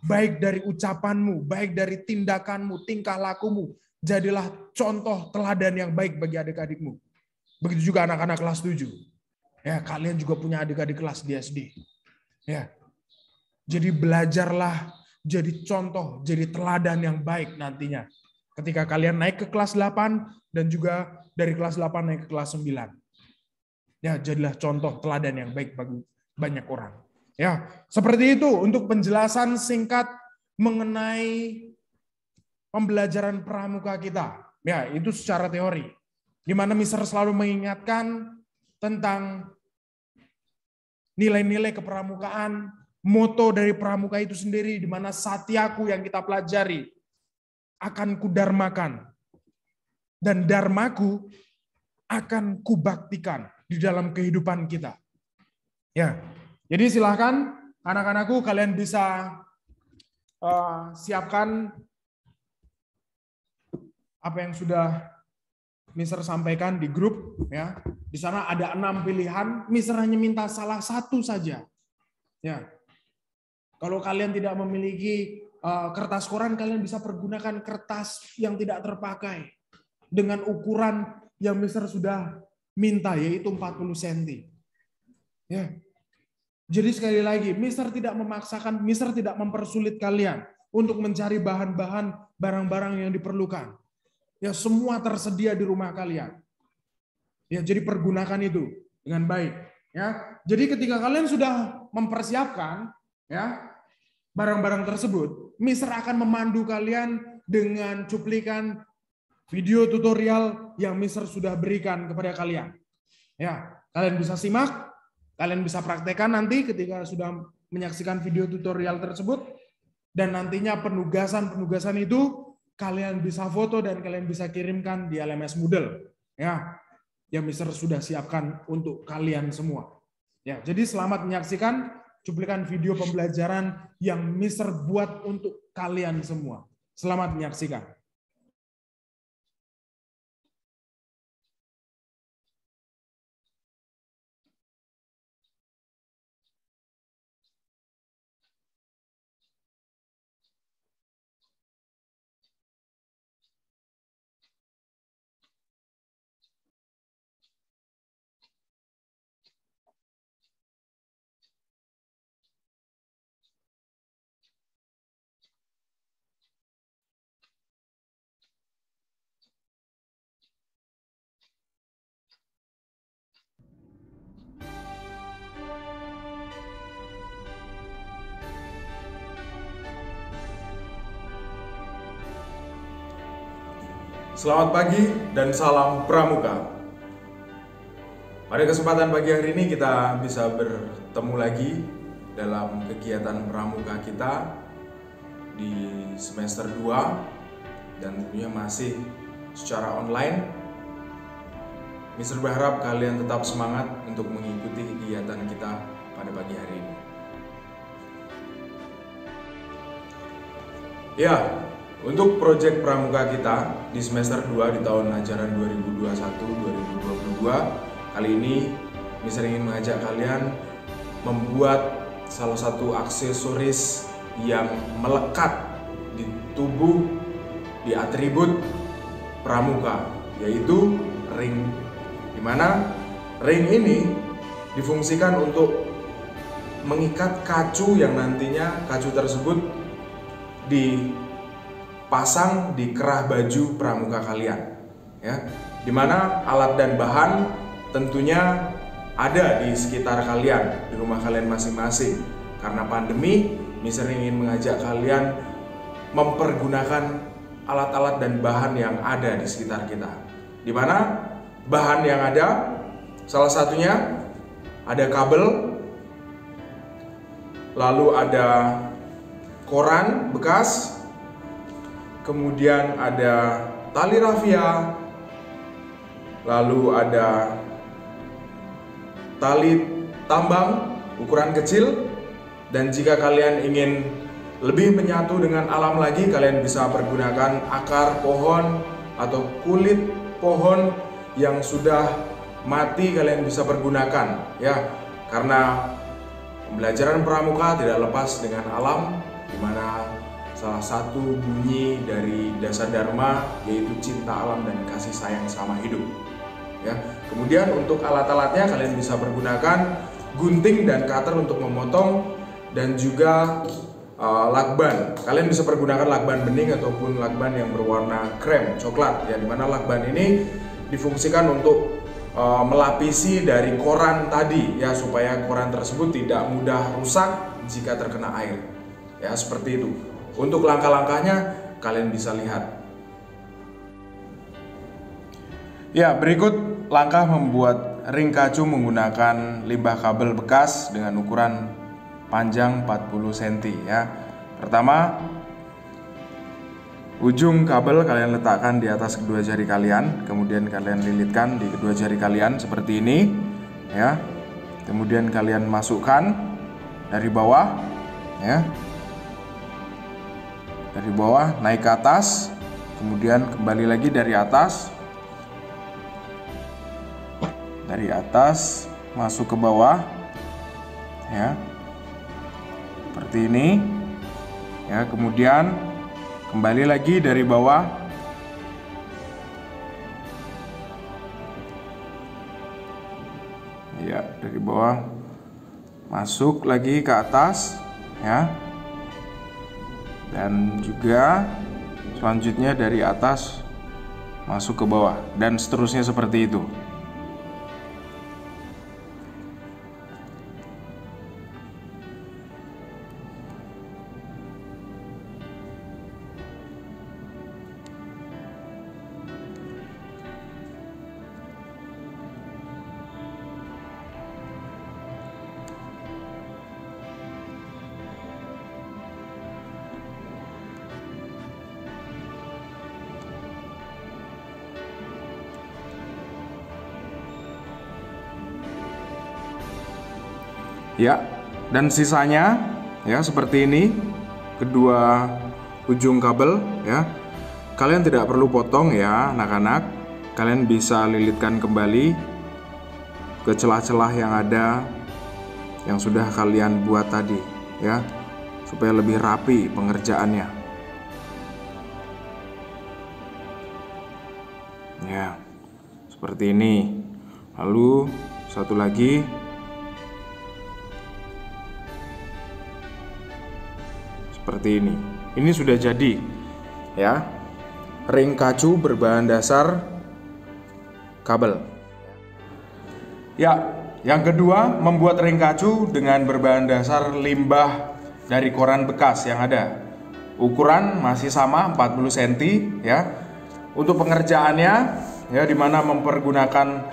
baik dari ucapanmu, baik dari tindakanmu, tingkah lakumu. Jadilah contoh teladan yang baik bagi adik-adikmu. Begitu juga anak-anak kelas 7. Ya, kalian juga punya adik-adik kelas di SD. Ya. Jadi belajarlah jadi contoh, jadi teladan yang baik nantinya. Ketika kalian naik ke kelas 8 dan juga dari kelas 8 naik ke kelas 9. Ya, jadilah contoh teladan yang baik bagi banyak orang. Ya, seperti itu untuk penjelasan singkat mengenai pembelajaran pramuka kita. Ya, itu secara teori. Di mana Mister selalu mengingatkan tentang nilai-nilai kepramukaan, moto dari pramuka itu sendiri, di mana satyaku yang kita pelajari akan kudarmakan. Dan dharmaku akan kubaktikan di dalam kehidupan kita. Ya, jadi silakan anak-anakku kalian bisa siapkan apa yang sudah Mister sampaikan di grup. Ya, di sana ada 6 pilihan. Mister hanya minta salah satu saja. Ya, kalau kalian tidak memiliki kertas koran, kalian bisa pergunakan kertas yang tidak terpakai dengan ukuran yang Mister sudah minta, yaitu 40 cm. Ya. Jadi sekali lagi, Mister tidak memaksakan, Mister tidak mempersulit kalian untuk mencari bahan-bahan, barang-barang yang diperlukan. Ya, semua tersedia di rumah kalian. Ya, jadi pergunakan itu dengan baik. Ya, jadi ketika kalian sudah mempersiapkan, ya, barang-barang tersebut, Mister akan memandu kalian dengan cuplikan video tutorial yang Mister sudah berikan kepada kalian. Ya, kalian bisa simak, kalian bisa praktekkan nanti ketika sudah menyaksikan video tutorial tersebut, dan nantinya penugasan-penugasan itu kalian bisa foto dan kalian bisa kirimkan di LMS Moodle. Ya, yang Mister sudah siapkan untuk kalian semua. Ya, jadi selamat menyaksikan cuplikan video pembelajaran yang Mister buat untuk kalian semua. Selamat menyaksikan. Selamat pagi dan salam pramuka. Pada kesempatan pagi hari ini kita bisa bertemu lagi dalam kegiatan pramuka kita di semester 2 dan tentunya masih secara online. Mister berharap kalian tetap semangat untuk mengikuti kegiatan kita pada pagi hari ini. Ya, untuk proyek pramuka kita di semester 2 di tahun ajaran 2021-2022, kali ini Mister ingin mengajak kalian membuat salah satu aksesoris yang melekat di tubuh, di atribut pramuka, yaitu ring. Di mana ring ini difungsikan untuk mengikat kacu yang nantinya kacu tersebut dipasang di kerah baju pramuka kalian, ya. Dimana alat dan bahan tentunya ada di sekitar kalian, di rumah kalian masing-masing. Karena pandemi, Mister ingin mengajak kalian mempergunakan alat-alat dan bahan yang ada di sekitar kita. Dimana bahan yang ada, salah satunya ada kabel, lalu ada koran bekas, kemudian ada tali rafia, lalu ada tali tambang ukuran kecil, dan jika kalian ingin lebih menyatu dengan alam lagi, kalian bisa pergunakan akar pohon atau kulit pohon yang sudah mati, kalian bisa pergunakan, ya, karena pembelajaran pramuka tidak lepas dengan alam, di mana salah satu bunyi dari dasar dharma yaitu cinta alam dan kasih sayang sama hidup. Ya. Kemudian untuk alat-alatnya kalian bisa pergunakan gunting dan cutter untuk memotong, dan juga lakban. Kalian bisa pergunakan lakban bening ataupun lakban yang berwarna krem coklat, ya, dimana lakban ini difungsikan untuk melapisi dari koran tadi, ya, supaya koran tersebut tidak mudah rusak jika terkena air, ya, seperti itu. Untuk langkah-langkahnya kalian bisa lihat. Ya, berikut langkah membuat ring kacu menggunakan limbah kabel bekas dengan ukuran panjang 40 cm, ya. Pertama, ujung kabel kalian letakkan di atas kedua jari kalian, kemudian kalian lilitkan di kedua jari kalian seperti ini, ya. Kemudian kalian masukkan dari bawah, ya. Dari bawah naik ke atas, kemudian kembali lagi dari atas. Dari atas masuk ke bawah, ya. Seperti ini. Ya, kemudian kembali lagi dari bawah. Ya, dari bawah masuk lagi ke atas, ya. Dan juga selanjutnya dari atas masuk ke bawah, dan seterusnya seperti itu. Ya, dan sisanya, ya, seperti ini kedua ujung kabel, ya. Kalian tidak perlu potong, ya, anak-anak. Kalian bisa lilitkan kembali ke celah-celah yang ada yang sudah kalian buat tadi, ya, supaya lebih rapi pengerjaannya. Ya, seperti ini. Lalu satu lagi. Seperti ini. Ini sudah jadi, ya, ring kacu berbahan dasar kabel. Ya, yang kedua, membuat ring kacu dengan berbahan dasar limbah dari koran bekas yang ada. Ukuran masih sama 40 cm, ya. Untuk pengerjaannya, ya, dimana mempergunakan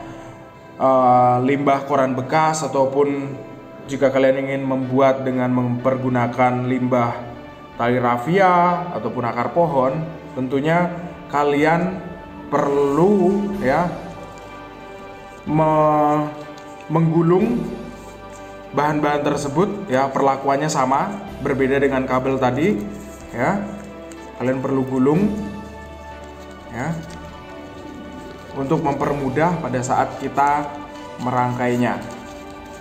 limbah koran bekas, ataupun jika kalian ingin membuat dengan mempergunakan limbah tali rafia ataupun akar pohon, tentunya kalian perlu, ya, menggulung bahan-bahan tersebut, ya. Perlakuannya sama, berbeda dengan kabel tadi, ya. Kalian perlu gulung, ya, untuk mempermudah pada saat kita merangkainya,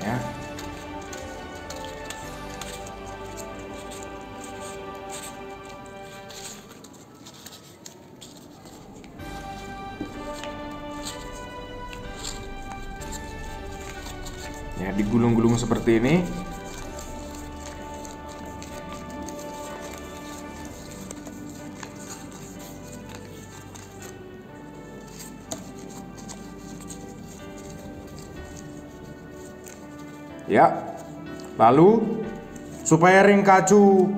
ya. Ya, digulung-gulung seperti ini. Ya. Lalu supaya ring kacu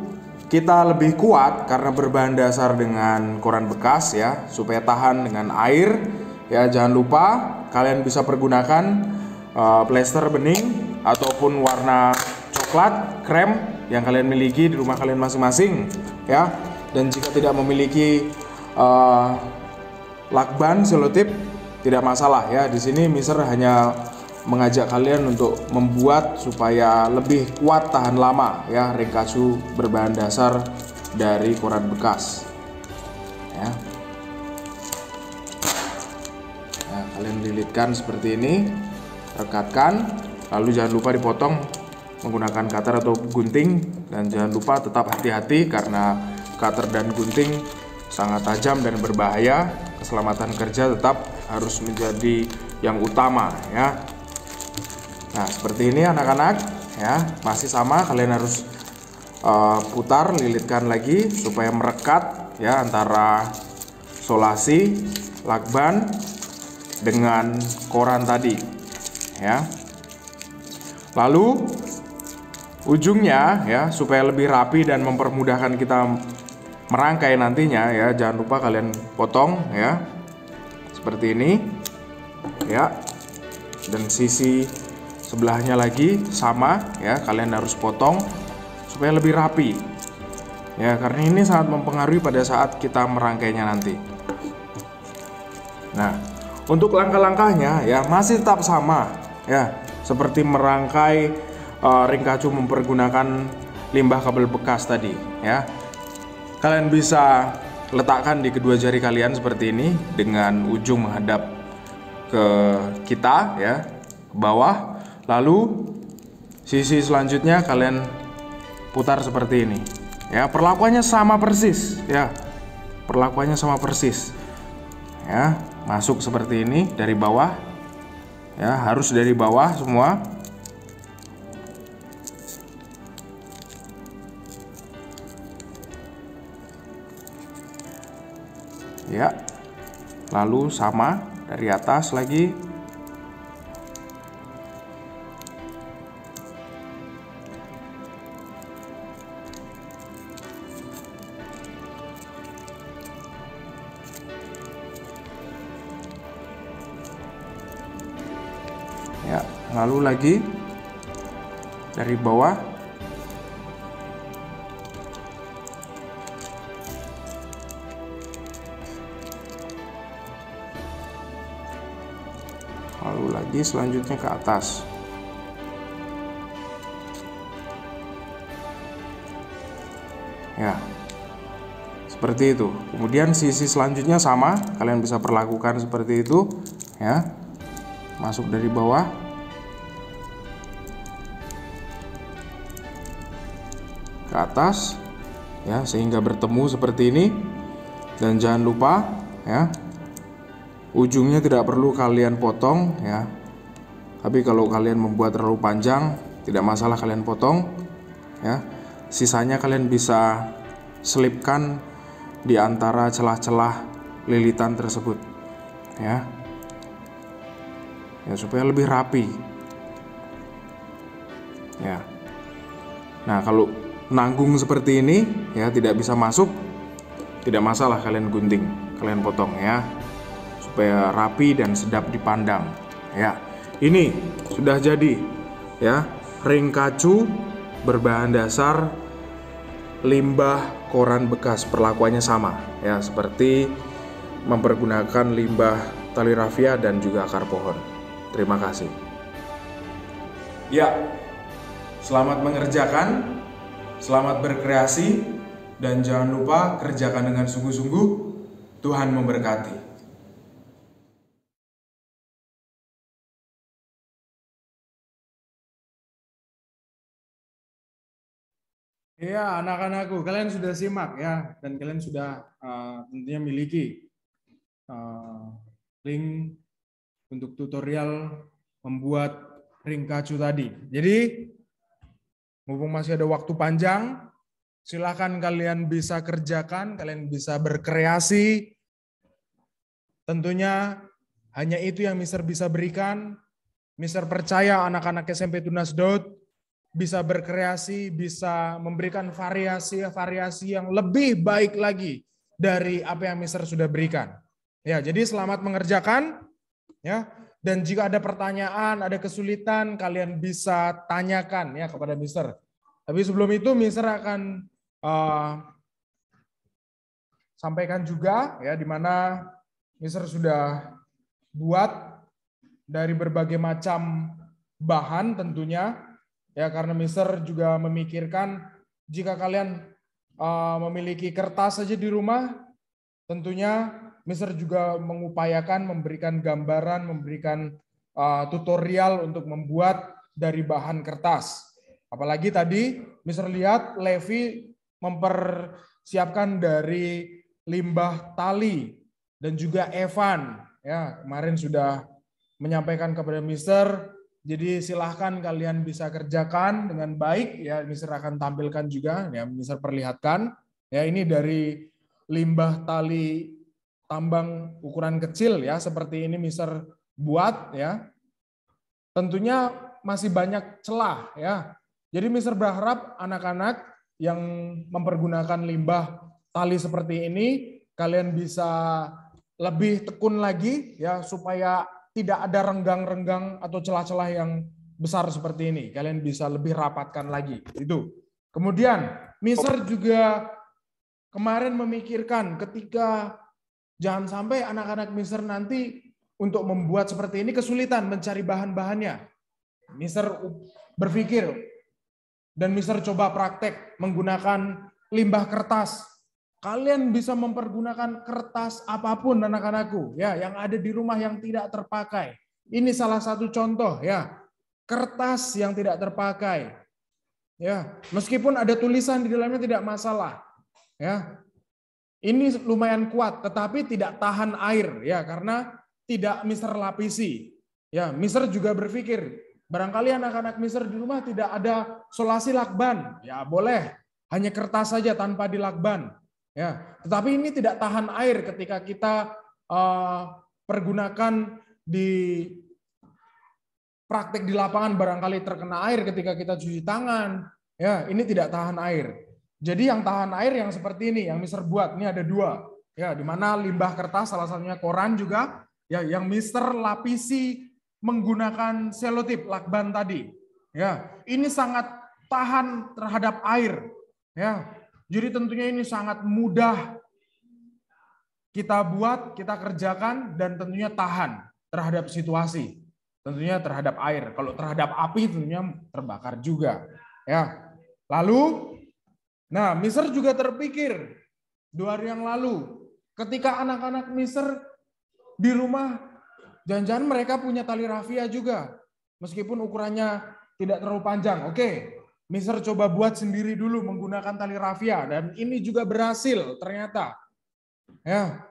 kita lebih kuat karena berbahan dasar dengan koran bekas, ya, supaya tahan dengan air, ya, jangan lupa kalian bisa pergunakan plester bening ataupun warna coklat, krem yang kalian miliki di rumah kalian masing-masing, ya. Dan jika tidak memiliki lakban selotip, tidak masalah, ya. Di sini Mister hanya mengajak kalian untuk membuat supaya lebih kuat tahan lama, ya, ring kacu berbahan dasar dari koran bekas, ya. Nah, kalian lilitkan seperti ini, rekatkan, lalu jangan lupa dipotong menggunakan cutter atau gunting, dan jangan lupa tetap hati-hati karena cutter dan gunting sangat tajam dan berbahaya. Keselamatan kerja tetap harus menjadi yang utama ya. Nah, seperti ini anak-anak ya, masih sama, kalian harus putar, lilitkan lagi supaya merekat ya antara solasi, lakban dengan koran tadi ya. Lalu ujungnya ya, supaya lebih rapi dan mempermudahkan kita merangkai nantinya ya, jangan lupa kalian potong ya seperti ini ya. Dan sisi sebelahnya lagi sama ya, kalian harus potong supaya lebih rapi ya, karena ini sangat mempengaruhi pada saat kita merangkainya nanti. Nah, untuk langkah-langkahnya ya masih tetap sama ya, seperti merangkai ring kacu mempergunakan limbah kabel bekas tadi ya. Kalian bisa letakkan di kedua jari kalian seperti ini dengan ujung menghadap ke kita ya, ke bawah. Lalu sisi selanjutnya kalian putar seperti ini ya. Perlakuannya sama persis ya, perlakuannya sama persis ya. Masuk seperti ini dari bawah ya, harus dari bawah semua ya. Lalu sama dari atas lagi. Ya, lalu lagi dari bawah. Lalu lagi selanjutnya ke atas. Ya. Seperti itu. Kemudian sisi selanjutnya sama, kalian bisa perlakukan seperti itu ya. Masuk dari bawah. Ke atas ya, sehingga bertemu seperti ini. Dan jangan lupa ya, ujungnya tidak perlu kalian potong ya. Tapi kalau kalian membuat terlalu panjang, tidak masalah kalian potong ya. Sisanya kalian bisa selipkan di antara celah-celah lilitan tersebut ya. Ya, supaya lebih rapi ya. Nah, kalau nanggung seperti ini ya, tidak bisa masuk, tidak masalah, kalian gunting, kalian potong ya, supaya rapi dan sedap dipandang ya. Ini sudah jadi ya, ring kacu berbahan dasar limbah koran bekas. Perlakuannya sama ya, seperti mempergunakan limbah tali rafia dan juga akar pohon. Terima kasih. Ya, selamat mengerjakan, selamat berkreasi, dan jangan lupa kerjakan dengan sungguh-sungguh. Tuhan memberkati. Ya, anak-anakku, kalian sudah simak ya, dan kalian sudah tentunya miliki link untuk tutorial membuat ring kacu tadi. Jadi, mumpung masih ada waktu panjang, silakan kalian bisa kerjakan, kalian bisa berkreasi. Tentunya hanya itu yang Mister bisa berikan. Mister percaya anak-anak SMP Tunas Daud bisa berkreasi, bisa memberikan variasi-variasi yang lebih baik lagi dari apa yang Mister sudah berikan. Ya, jadi selamat mengerjakan. Ya, dan jika ada pertanyaan, ada kesulitan, kalian bisa tanyakan ya kepada Mister. Tapi sebelum itu Mister akan sampaikan juga ya, di mana Mister sudah buat dari berbagai macam bahan tentunya ya, karena Mister juga memikirkan jika kalian memiliki kertas saja di rumah, tentunya Mister juga mengupayakan memberikan gambaran, memberikan tutorial untuk membuat dari bahan kertas. Apalagi tadi Mister lihat Levi mempersiapkan dari limbah tali dan juga Evan. Ya, kemarin sudah menyampaikan kepada Mister. Jadi silahkan kalian bisa kerjakan dengan baik. Ya, Mister akan tampilkan juga. Ya, Mister perlihatkan. Ya, ini dari limbah tali tambang ukuran kecil ya, seperti ini Mister buat ya. Tentunya masih banyak celah ya. Jadi Mister berharap anak-anak yang mempergunakan limbah tali seperti ini kalian bisa lebih tekun lagi ya, supaya tidak ada renggang-renggang atau celah-celah yang besar seperti ini. Kalian bisa lebih rapatkan lagi. Itu. Kemudian Mister juga kemarin memikirkan ketika jangan sampai anak-anak Mister nanti untuk membuat seperti ini kesulitan mencari bahan-bahannya. Mister berpikir dan Mister coba praktek menggunakan limbah kertas. Kalian bisa mempergunakan kertas apapun anak-anakku ya, yang ada di rumah yang tidak terpakai. Ini salah satu contoh ya, kertas yang tidak terpakai. Ya, meskipun ada tulisan di dalamnya tidak masalah. Ya. Ini lumayan kuat tetapi tidak tahan air ya, karena tidak Mister lapisi. Ya, Mister juga berpikir barangkali anak-anak Mister di rumah tidak ada solasi lakban. Ya, boleh. Hanya kertas saja tanpa dilakban. Ya, tetapi ini tidak tahan air ketika kita pergunakan di praktek di lapangan, barangkali terkena air ketika kita cuci tangan. Ya, ini tidak tahan air. Jadi yang tahan air yang seperti ini yang Mister buat. Ini ada dua. Ya, di mana limbah kertas salah satunya koran juga ya, yang Mister lapisi menggunakan selotip lakban tadi. Ya, ini sangat tahan terhadap air. Ya. Jadi tentunya ini sangat mudah kita buat, kita kerjakan, dan tentunya tahan terhadap situasi. Tentunya terhadap air. Kalau terhadap api tentunya terbakar juga. Ya. Lalu, nah Mister juga terpikir 2 hari yang lalu, ketika anak-anak Mister di rumah, jangan-jangan mereka punya tali rafia juga. Meskipun ukurannya tidak terlalu panjang. Oke. Mister coba buat sendiri dulu menggunakan tali rafia dan ini juga berhasil ternyata. Ya.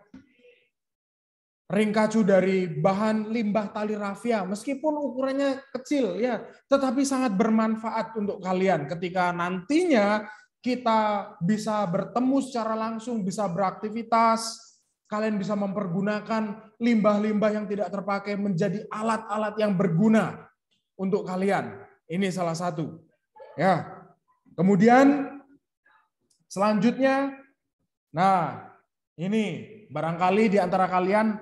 Ring kacu dari bahan limbah tali rafia meskipun ukurannya kecil ya, tetapi sangat bermanfaat untuk kalian ketika nantinya kita bisa bertemu secara langsung, bisa beraktivitas, kalian bisa mempergunakan limbah-limbah yang tidak terpakai menjadi alat-alat yang berguna untuk kalian. Ini salah satu. Ya. Kemudian selanjutnya, nah ini barangkali di antara kalian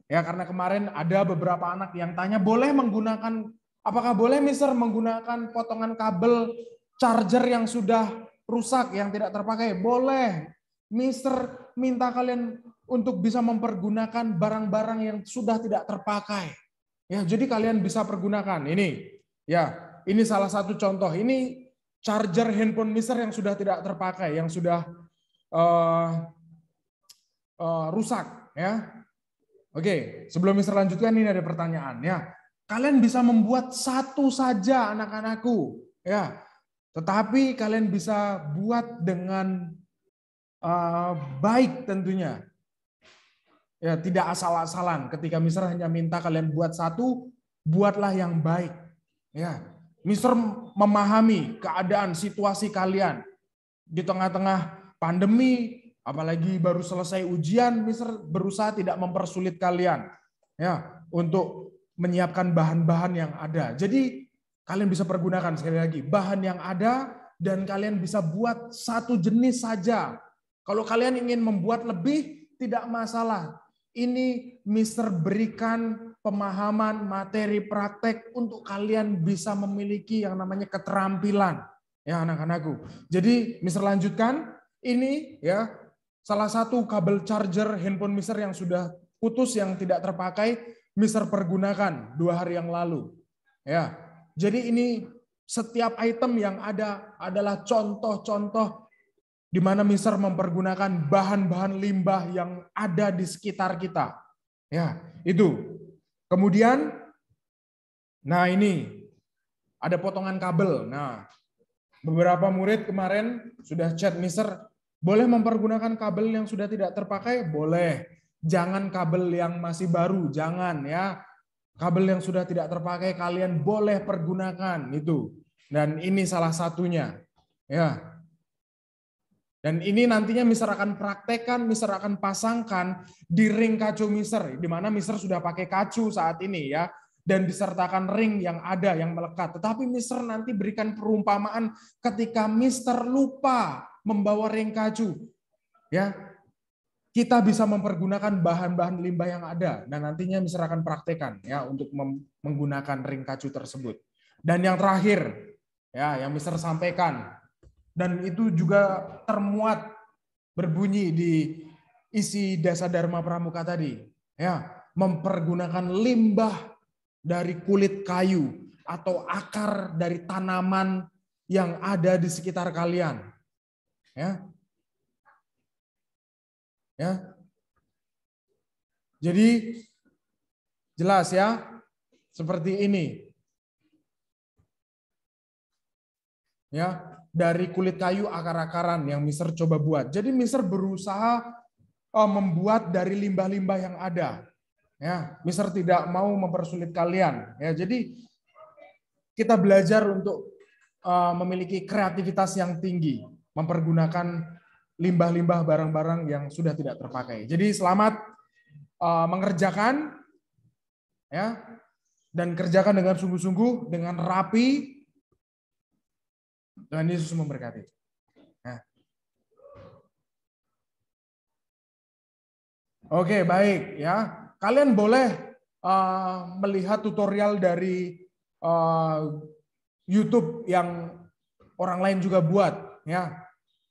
ya, karena kemarin ada beberapa anak yang tanya boleh menggunakan, apakah boleh Mister menggunakan potongan kabel charger yang sudah rusak yang tidak terpakai? Boleh. Mister minta kalian untuk bisa mempergunakan barang-barang yang sudah tidak terpakai. Ya, jadi kalian bisa pergunakan ini. Ya, ini salah satu contoh. Ini charger handphone Mister yang sudah tidak terpakai, yang sudah rusak ya. Oke, sebelum Mister lanjutkan ini ada pertanyaan ya. Kalian bisa membuat satu saja anak-anakku ya. Tetapi kalian bisa buat dengan baik tentunya. Ya, tidak asal-asalan. Ketika Mister hanya minta kalian buat satu, buatlah yang baik. Ya. Mister memahami keadaan situasi kalian di tengah-tengah pandemi, apalagi baru selesai ujian, Mister berusaha tidak mempersulit kalian ya untuk menyiapkan bahan-bahan yang ada. Jadi kalian bisa pergunakan sekali lagi bahan yang ada dan kalian bisa buat satu jenis saja. Kalau kalian ingin membuat lebih, tidak masalah. Ini Mister berikan pemahaman materi praktek untuk kalian bisa memiliki yang namanya keterampilan ya anak-anakku. Jadi Mister lanjutkan, ini ya salah satu kabel charger handphone Mister yang sudah putus, yang tidak terpakai, Mister pergunakan 2 hari yang lalu. Ya, jadi ini setiap item yang ada adalah contoh-contoh di mana Mister mempergunakan bahan-bahan limbah yang ada di sekitar kita. Ya, itu. Kemudian, nah ini ada potongan kabel. Nah, Beberapa murid kemarin sudah chat, Mister, boleh mempergunakan kabel yang sudah tidak terpakai? Boleh. Jangan kabel yang masih baru, jangan ya. Kabel yang sudah tidak terpakai kalian boleh pergunakan itu. Dan ini salah satunya. Ya. Dan ini nantinya Mister akan praktekkan, Mister akan pasangkan di ring kacu Mister, di mana Mister sudah pakai kacu saat ini ya, dan disertakan ring yang ada yang melekat. Tetapi Mister nanti berikan perumpamaan ketika Mister lupa membawa ring kacu, ya kita bisa mempergunakan bahan-bahan limbah yang ada, dan nantinya Mister akan praktekkan ya untuk menggunakan ring kacu tersebut. Dan yang terakhir, ya yang Mister sampaikan. Dan itu juga termuat berbunyi di isi Dasa Dharma Pramuka tadi. Ya, mempergunakan limbah dari kulit kayu atau akar dari tanaman yang ada di sekitar kalian. Ya. Ya. Jadi jelas ya, seperti ini. Ya, dari kulit kayu akar-akaran yang Mister coba buat. Jadi Mister berusaha membuat dari limbah-limbah yang ada. Ya, Mister tidak mau mempersulit kalian. Ya, jadi kita belajar untuk memiliki kreativitas yang tinggi, mempergunakan limbah-limbah barang-barang yang sudah tidak terpakai. Jadi selamat mengerjakan, ya, dan kerjakan dengan sungguh-sungguh, dengan rapi. Tuhan Yesus memberkati. Nah. Oke, baik ya. Kalian boleh melihat tutorial dari YouTube yang orang lain juga buat ya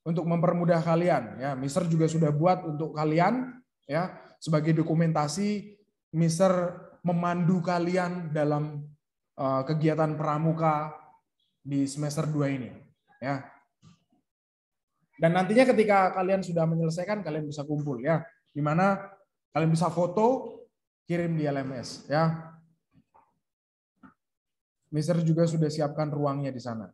untuk mempermudah kalian ya. Mister juga sudah buat untuk kalian ya sebagai dokumentasi. Mister memandu kalian dalam kegiatan pramuka di semester 2 ini ya. Dan nantinya ketika kalian sudah menyelesaikan, kalian bisa kumpul ya, di mana kalian bisa foto, kirim di LMS ya. Mister juga sudah siapkan ruangnya di sana.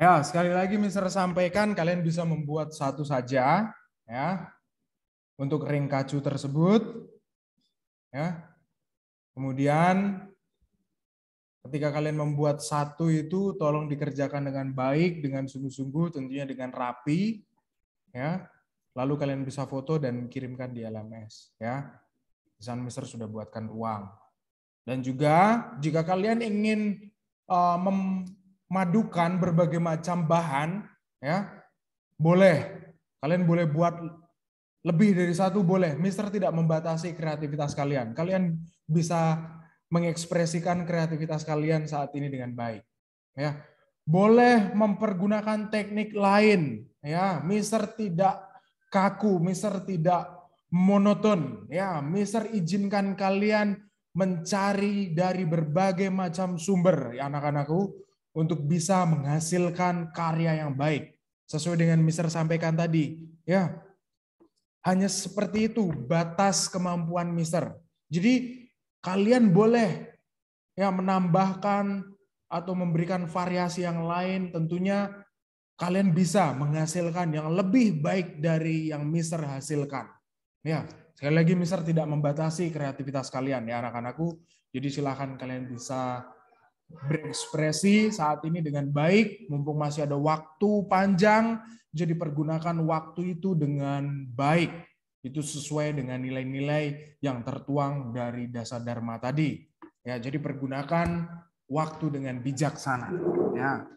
Ya, sekali lagi Mister sampaikan kalian bisa membuat satu saja ya untuk ring kacu tersebut ya. Kemudian ketika kalian membuat satu itu tolong dikerjakan dengan baik, dengan sungguh-sungguh, tentunya dengan rapi ya. Lalu kalian bisa foto dan kirimkan di LMS ya. Di sana Mister sudah buatkan ruang. Dan juga jika kalian ingin memadukan berbagai macam bahan ya, boleh. Kalian boleh buat lebih dari satu boleh. Mister tidak membatasi kreativitas kalian. Kalian bisa mengekspresikan kreativitas kalian saat ini dengan baik. Ya, boleh mempergunakan teknik lain. Ya, Mister tidak kaku, Mister tidak monoton. Ya, Mister izinkan kalian mencari dari berbagai macam sumber, ya anak-anakku, untuk bisa menghasilkan karya yang baik sesuai dengan Mister sampaikan tadi. Ya, hanya seperti itu batas kemampuan Mister. Jadi kalian boleh ya menambahkan atau memberikan variasi yang lain, tentunya kalian bisa menghasilkan yang lebih baik dari yang Mister hasilkan. Ya, sekali lagi Mister tidak membatasi kreativitas kalian ya anak-anakku. Jadi silakan kalian bisa berekspresi saat ini dengan baik, mumpung masih ada waktu panjang, jadi pergunakan waktu itu dengan baik. Itu sesuai dengan nilai-nilai yang tertuang dari dasar dharma tadi. Ya, jadi pergunakan waktu dengan bijaksana. Ya.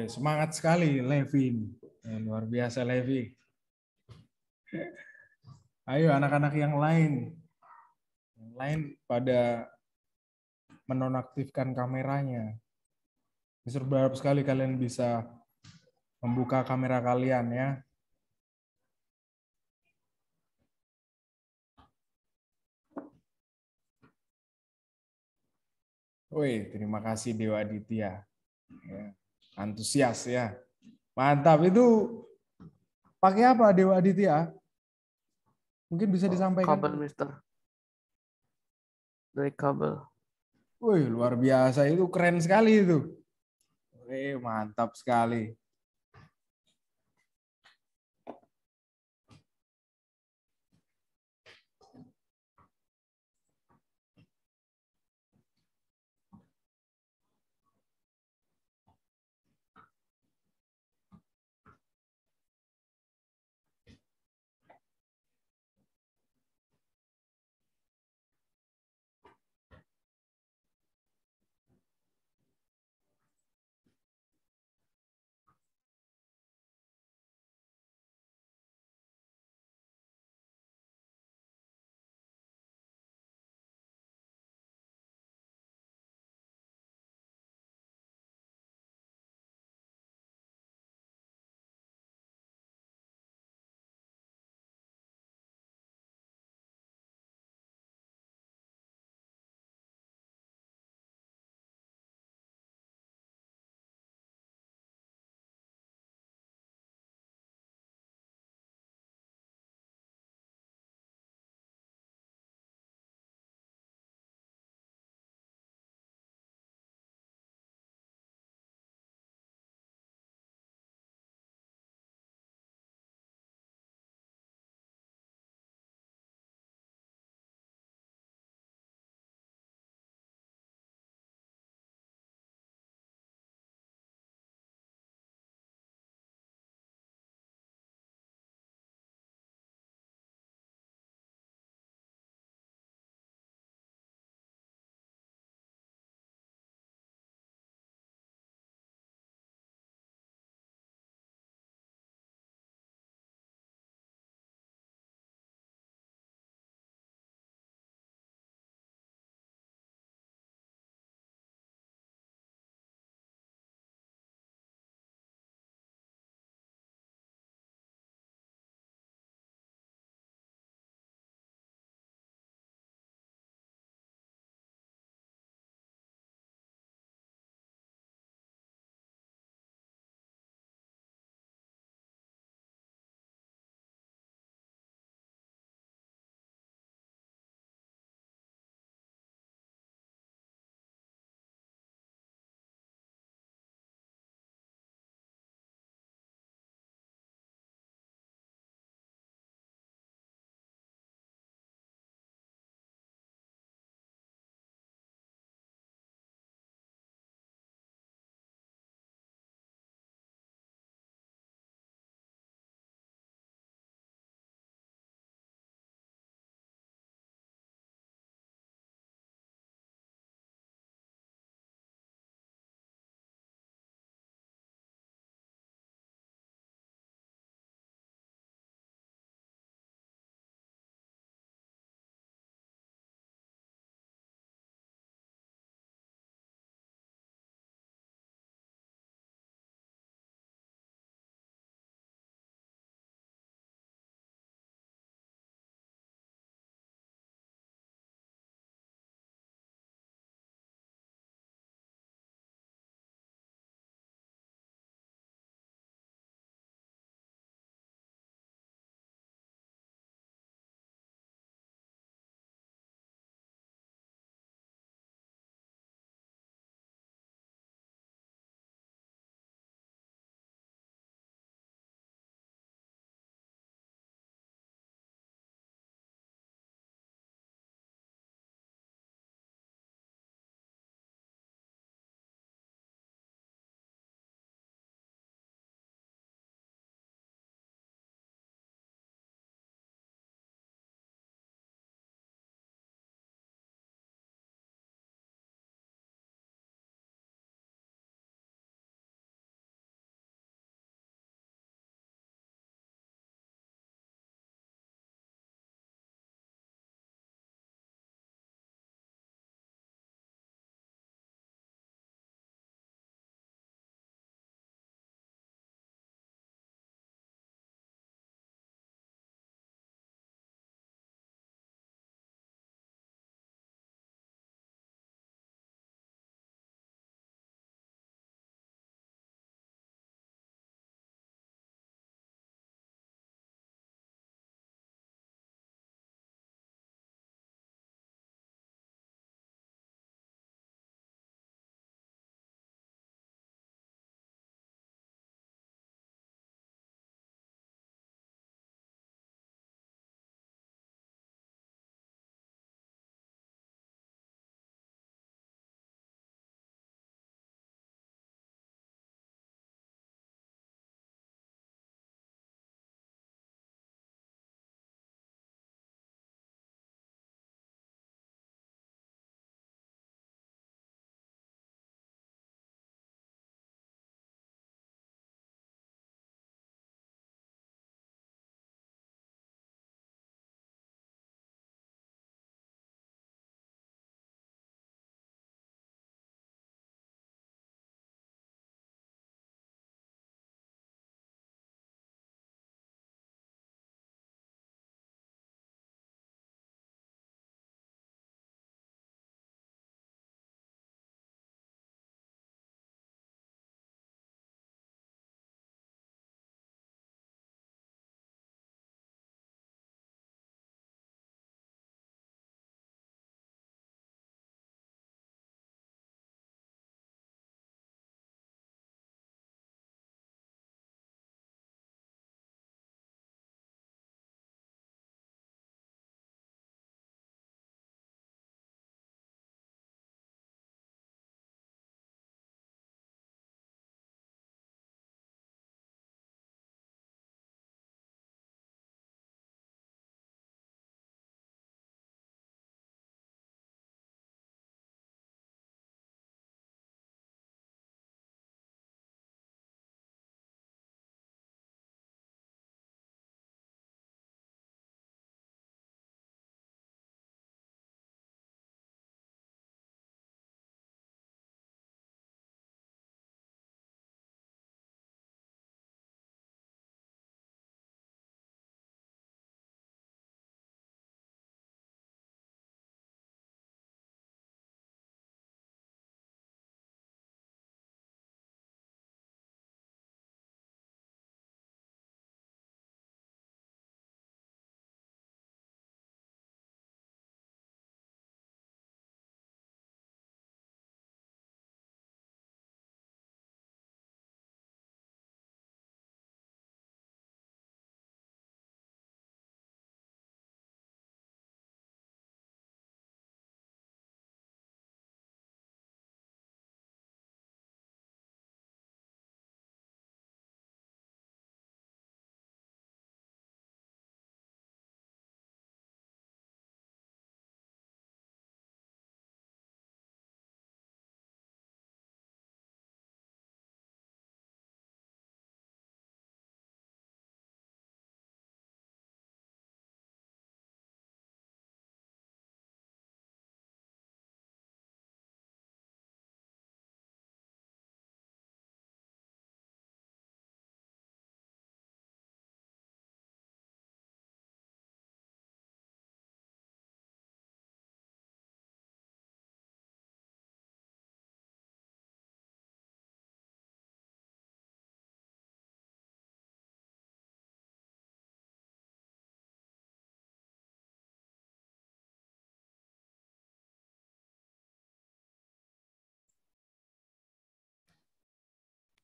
Semangat sekali Levi ini. Luar biasa Levi. Ayo anak-anak yang lain. Yang lain pada menonaktifkan kameranya. Mister berharap sekali kalian bisa membuka kamera kalian ya. Woi, terima kasih Dewa Aditya. Ya, antusias ya. Mantap. Itu pakai apa Dewa Aditya? Mungkin bisa disampaikan. Kabel, Mister. Dari kabel. Wih, luar biasa. Itu keren sekali itu. Mantap sekali.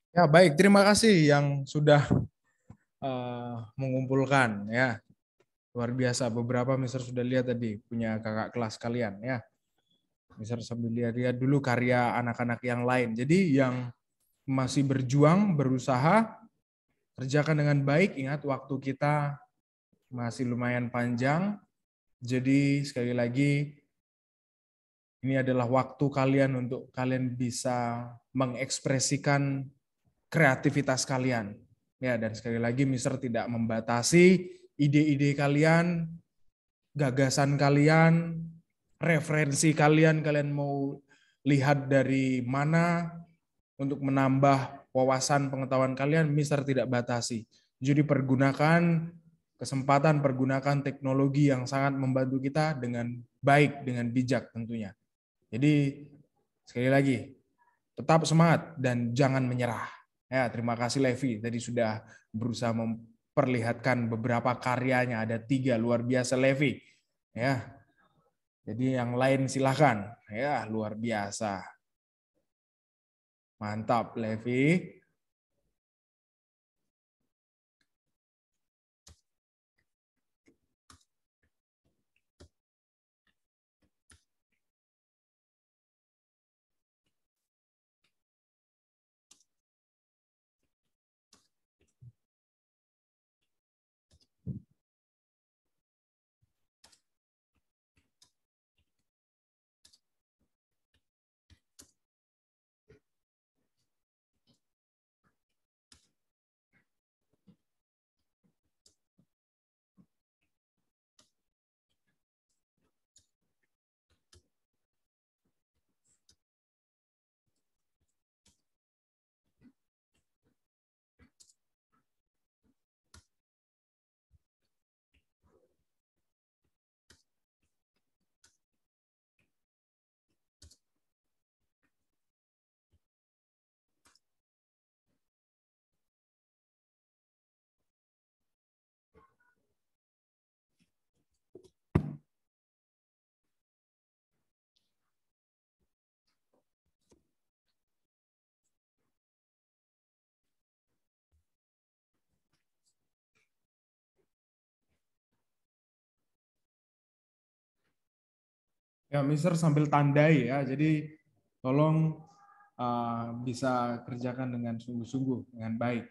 Ya, baik. Terima kasih yang sudah mengumpulkan ya. Luar biasa. Beberapa Mister sudah lihat tadi punya kakak kelas kalian ya. Mister sambil lihat-lihat dulu karya anak-anak yang lain. Jadi yang masih berjuang, berusaha, kerjakan dengan baik. Ingat waktu kita masih lumayan panjang. Jadi sekali lagi ini adalah waktu kalian untuk kalian bisa mengekspresikan kreativitas kalian. Ya, dan sekali lagi Mister tidak membatasi ide-ide kalian, gagasan kalian, referensi kalian, kalian mau lihat dari mana untuk menambah wawasan pengetahuan kalian, Mister tidak batasi. Jadi pergunakan kesempatan, pergunakan teknologi yang sangat membantu kita dengan baik, dengan bijak tentunya. Jadi sekali lagi, tetap semangat dan jangan menyerah. Ya, terima kasih Levi tadi sudah berusaha memperlihatkan beberapa karyanya. Ada 3 luar biasa Levi. Ya, jadi yang lain silakan. Ya, luar biasa. Mantap Levi. Ya, Mister sambil tandai ya. Jadi tolong bisa kerjakan dengan sungguh-sungguh, dengan baik.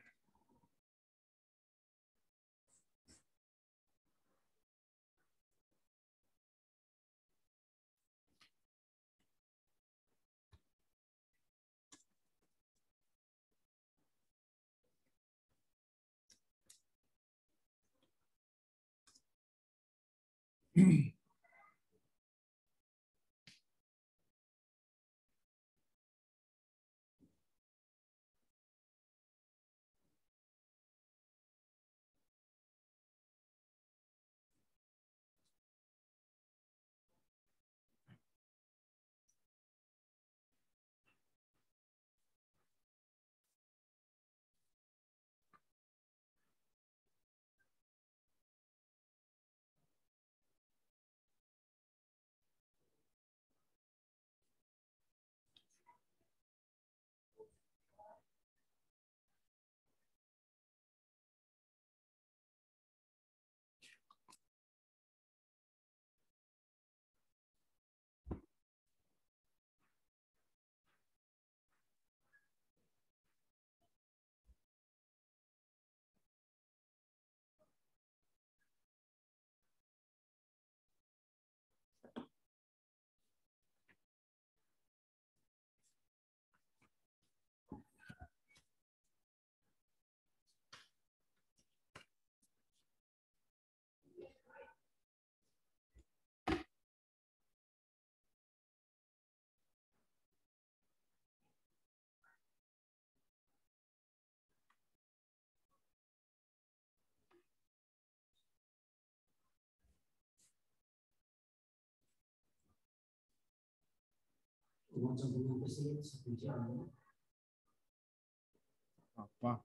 Apa?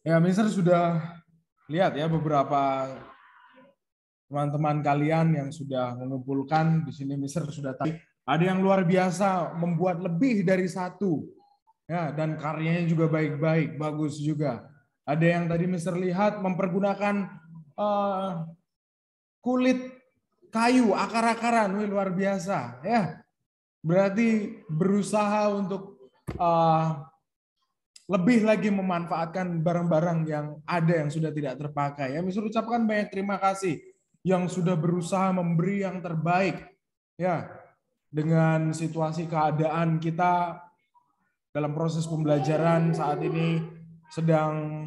Ya, Mister sudah lihat ya beberapa teman-teman kalian yang sudah mengumpulkan di sini. Mister sudah tahu ada yang luar biasa membuat lebih dari satu ya, dan karyanya juga baik-baik, bagus juga. Ada yang tadi Mister lihat mempergunakan kulit kayu akar-akaran, wih, luar biasa ya. Berarti berusaha untuk lebih lagi memanfaatkan barang-barang yang ada yang sudah tidak terpakai. Ya, Mister ucapkan banyak terima kasih yang sudah berusaha memberi yang terbaik ya dengan situasi keadaan kita dalam proses pembelajaran saat ini sedang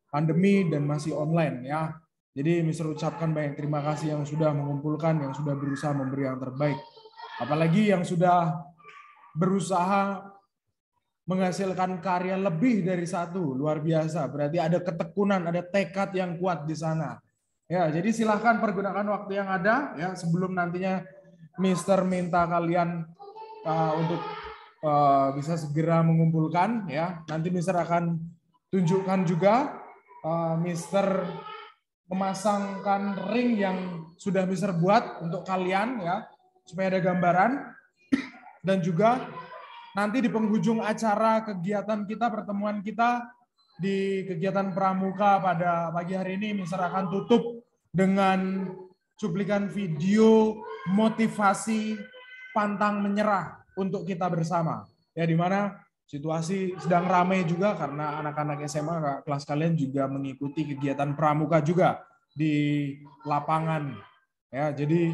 pandemi dan masih online ya. Jadi Mister ucapkan banyak terima kasih yang sudah mengumpulkan, yang sudah berusaha memberi yang terbaik. Apalagi yang sudah berusaha menghasilkan karya lebih dari satu, luar biasa. Berarti ada ketekunan, ada tekad yang kuat di sana. Ya, jadi silahkan pergunakan waktu yang ada ya sebelum nantinya Mister minta kalian untuk bisa segera mengumpulkan ya. Nanti Mister akan tunjukkan juga Mister memasangkan ring yang sudah Mister buat untuk kalian ya supaya ada gambaran, dan juga nanti di penghujung acara kegiatan kita, pertemuan kita di kegiatan pramuka pada pagi hari ini, Mister akan tutup dengan cuplikan video motivasi pantang menyerah untuk kita bersama. Ya, di mana situasi sedang ramai juga karena anak-anak SMA kelas kalian juga mengikuti kegiatan pramuka juga di lapangan. Ya, jadi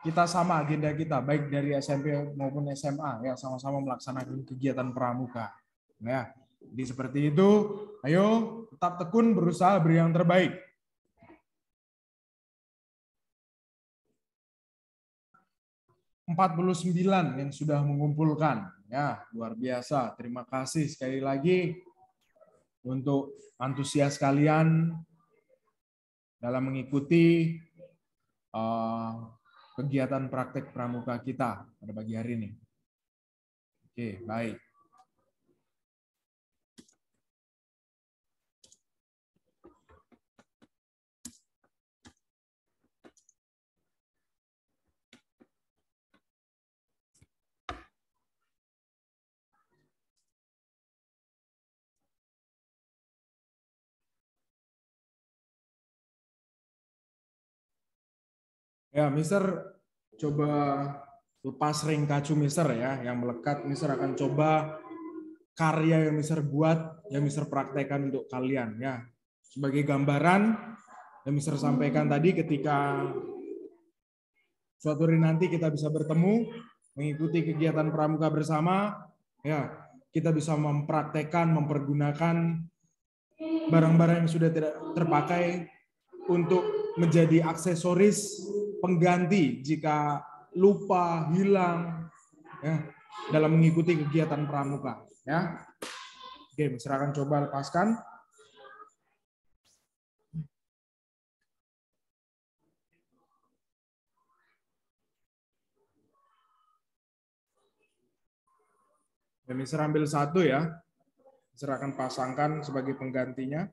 kita sama agenda kita baik dari SMP maupun SMA ya sama-sama melaksanakan kegiatan pramuka. Ya, jadi seperti itu. Ayo tetap tekun berusaha beri yang terbaik. .49 yang sudah mengumpulkan. Ya, luar biasa. Terima kasih sekali lagi untuk antusias kalian dalam mengikuti kegiatan praktek pramuka kita pada pagi hari ini. Oke, baik. Ya, Mister coba lepas ring kacu Mister ya, yang melekat. Mister akan coba karya yang Mister buat, yang Mister praktekkan untuk kalian ya. Sebagai gambaran yang Mister sampaikan tadi, ketika suatu hari nanti kita bisa bertemu, mengikuti kegiatan pramuka bersama, ya kita bisa mempraktekkan, mempergunakan barang-barang yang sudah tidak terpakai untuk menjadi aksesoris pengganti jika lupa, hilang ya dalam mengikuti kegiatan pramuka ya. Oke, silakan coba lepaskan. Dan Mister ambil satu ya. Mister akan pasangkan sebagai penggantinya.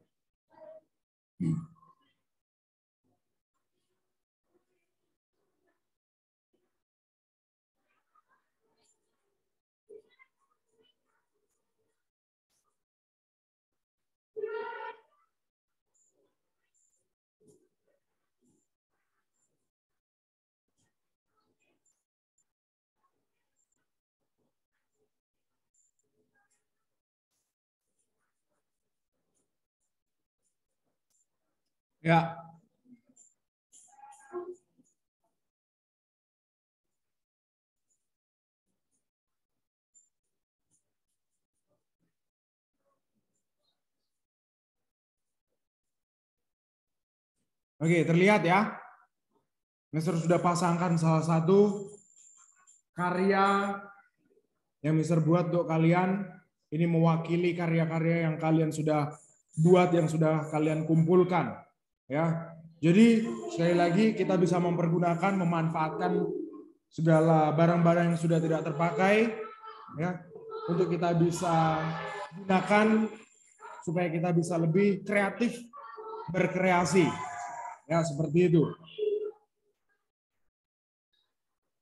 Ya. Oke, terlihat ya. Mister sudah pasangkan salah satu karya yang Mister buat untuk kalian. Ini mewakili karya-karya yang kalian sudah buat, yang sudah kalian kumpulkan. Ya, jadi sekali lagi kita bisa mempergunakan, memanfaatkan segala barang-barang yang sudah tidak terpakai, ya, untuk kita bisa gunakan supaya kita bisa lebih kreatif berkreasi. Ya, seperti itu.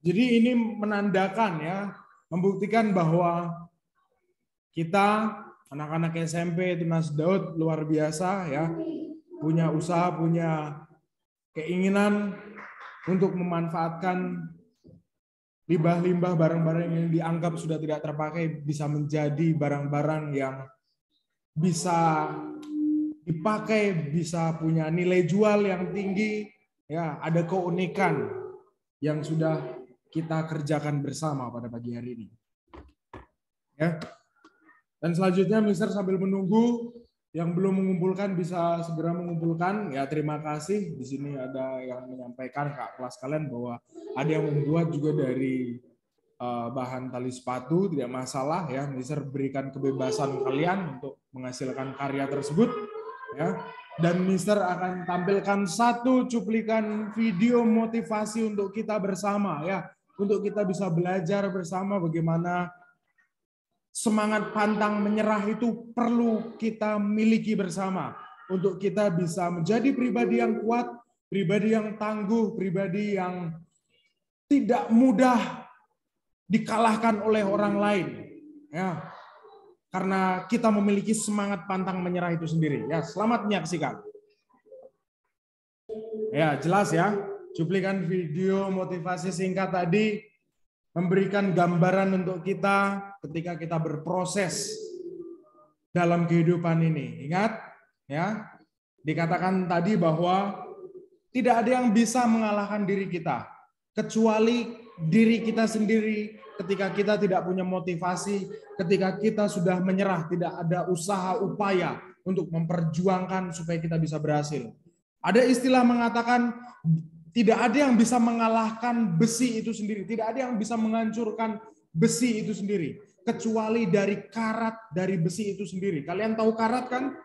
Jadi ini menandakan ya, membuktikan bahwa kita anak-anak SMP Tunas Daud luar biasa ya, punya usaha, punya keinginan untuk memanfaatkan limbah-limbah barang-barang yang dianggap sudah tidak terpakai bisa menjadi barang-barang yang bisa dipakai, bisa punya nilai jual yang tinggi, ya, ada keunikan yang sudah kita kerjakan bersama pada pagi hari ini. Ya. Dan selanjutnya Mister sambil menunggu yang belum mengumpulkan bisa segera mengumpulkan. Ya, terima kasih. Di sini ada yang menyampaikan Kak kelas kalian bahwa ada yang membuat juga dari bahan tali sepatu, tidak masalah ya. Mister berikan kebebasan kalian untuk menghasilkan karya tersebut ya. Dan Mister akan tampilkan satu cuplikan video motivasi untuk kita bersama ya. Untuk kita bisa belajar bersama bagaimana semangat pantang menyerah itu perlu kita miliki bersama untuk kita bisa menjadi pribadi yang kuat, pribadi yang tangguh, pribadi yang tidak mudah dikalahkan oleh orang lain. Ya. Karena kita memiliki semangat pantang menyerah itu sendiri. Ya, selamat menyaksikan. Ya, jelas ya. Cuplikan video motivasi singkat tadi memberikan gambaran untuk kita ketika kita berproses dalam kehidupan ini. Ingat, ya, dikatakan tadi bahwa tidak ada yang bisa mengalahkan diri kita kecuali diri kita sendiri. Ketika kita tidak punya motivasi, ketika kita sudah menyerah, tidak ada usaha upaya untuk memperjuangkan supaya kita bisa berhasil. Ada istilah mengatakan tidak ada yang bisa mengalahkan besi itu sendiri. Tidak ada yang bisa menghancurkan besi itu sendiri. Kecuali dari karat dari besi itu sendiri. Kalian tahu karat kan?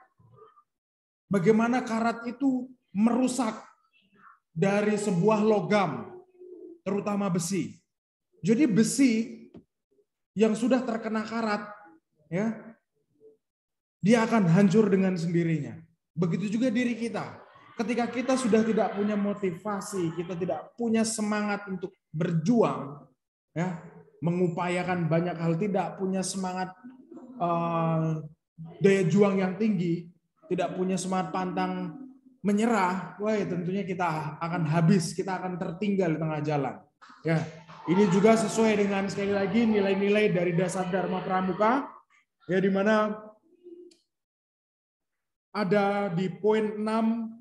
Bagaimana karat itu merusak dari sebuah logam, terutama besi. Jadi besi yang sudah terkena karat, ya, dia akan hancur dengan sendirinya. Begitu juga diri kita. Ketika kita sudah tidak punya motivasi, kita tidak punya semangat untuk berjuang, ya, mengupayakan banyak hal, tidak punya semangat daya juang yang tinggi, tidak punya semangat pantang menyerah, wah tentunya kita akan habis, kita akan tertinggal di tengah jalan. Ya, ini juga sesuai dengan sekali lagi nilai-nilai dari dasar Dharma Pramuka, ya, di mana ada di poin 6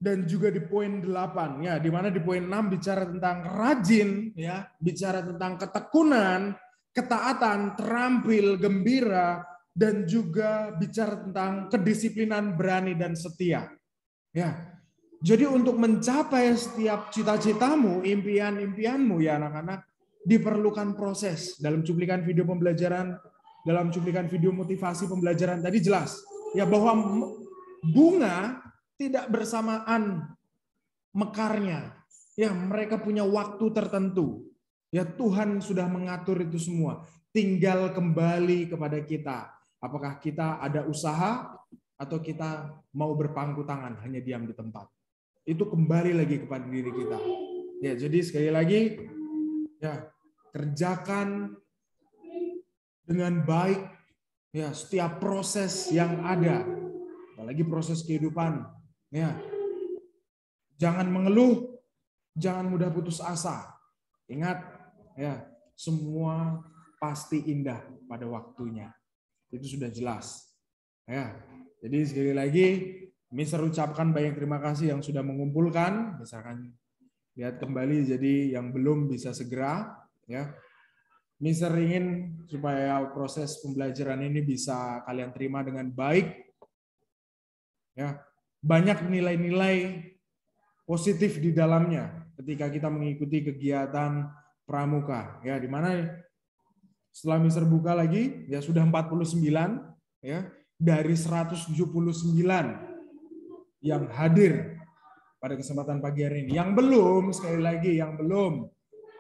dan juga di poin 8, ya, di mana di poin 6 bicara tentang rajin, ya, bicara tentang ketekunan, ketaatan, terampil, gembira, dan juga bicara tentang kedisiplinan, berani dan setia. Ya. Jadi untuk mencapai setiap cita-citamu, impian-impianmu ya anak-anak, diperlukan proses. Dalam cuplikan video pembelajaran, dalam cuplikan video motivasi pembelajaran tadi jelas ya bahwa bunga tidak bersamaan mekarnya. Ya, mereka punya waktu tertentu. Ya, Tuhan sudah mengatur itu semua. Tinggal kembali kepada kita. Apakah kita ada usaha atau kita mau berpangku tangan hanya diam di tempat. Itu kembali lagi kepada diri kita. Ya, jadi sekali lagi ya, kerjakan dengan baik ya setiap proses yang ada. Apalagi proses kehidupan. Ya, jangan mengeluh, jangan mudah putus asa. Ingat, ya, semua pasti indah pada waktunya. Itu sudah jelas. Ya, jadi sekali lagi, Mister ucapkan banyak terima kasih yang sudah mengumpulkan. Misalkan lihat kembali, jadi yang belum bisa segera. Ya, Mister ingin supaya proses pembelajaran ini bisa kalian terima dengan baik. Ya. Banyak nilai-nilai positif di dalamnya ketika kita mengikuti kegiatan pramuka ya, di mana setelah Mister buka lagi ya sudah 49 ya dari 179 yang hadir pada kesempatan pagi hari ini. Yang belum, sekali lagi yang belum,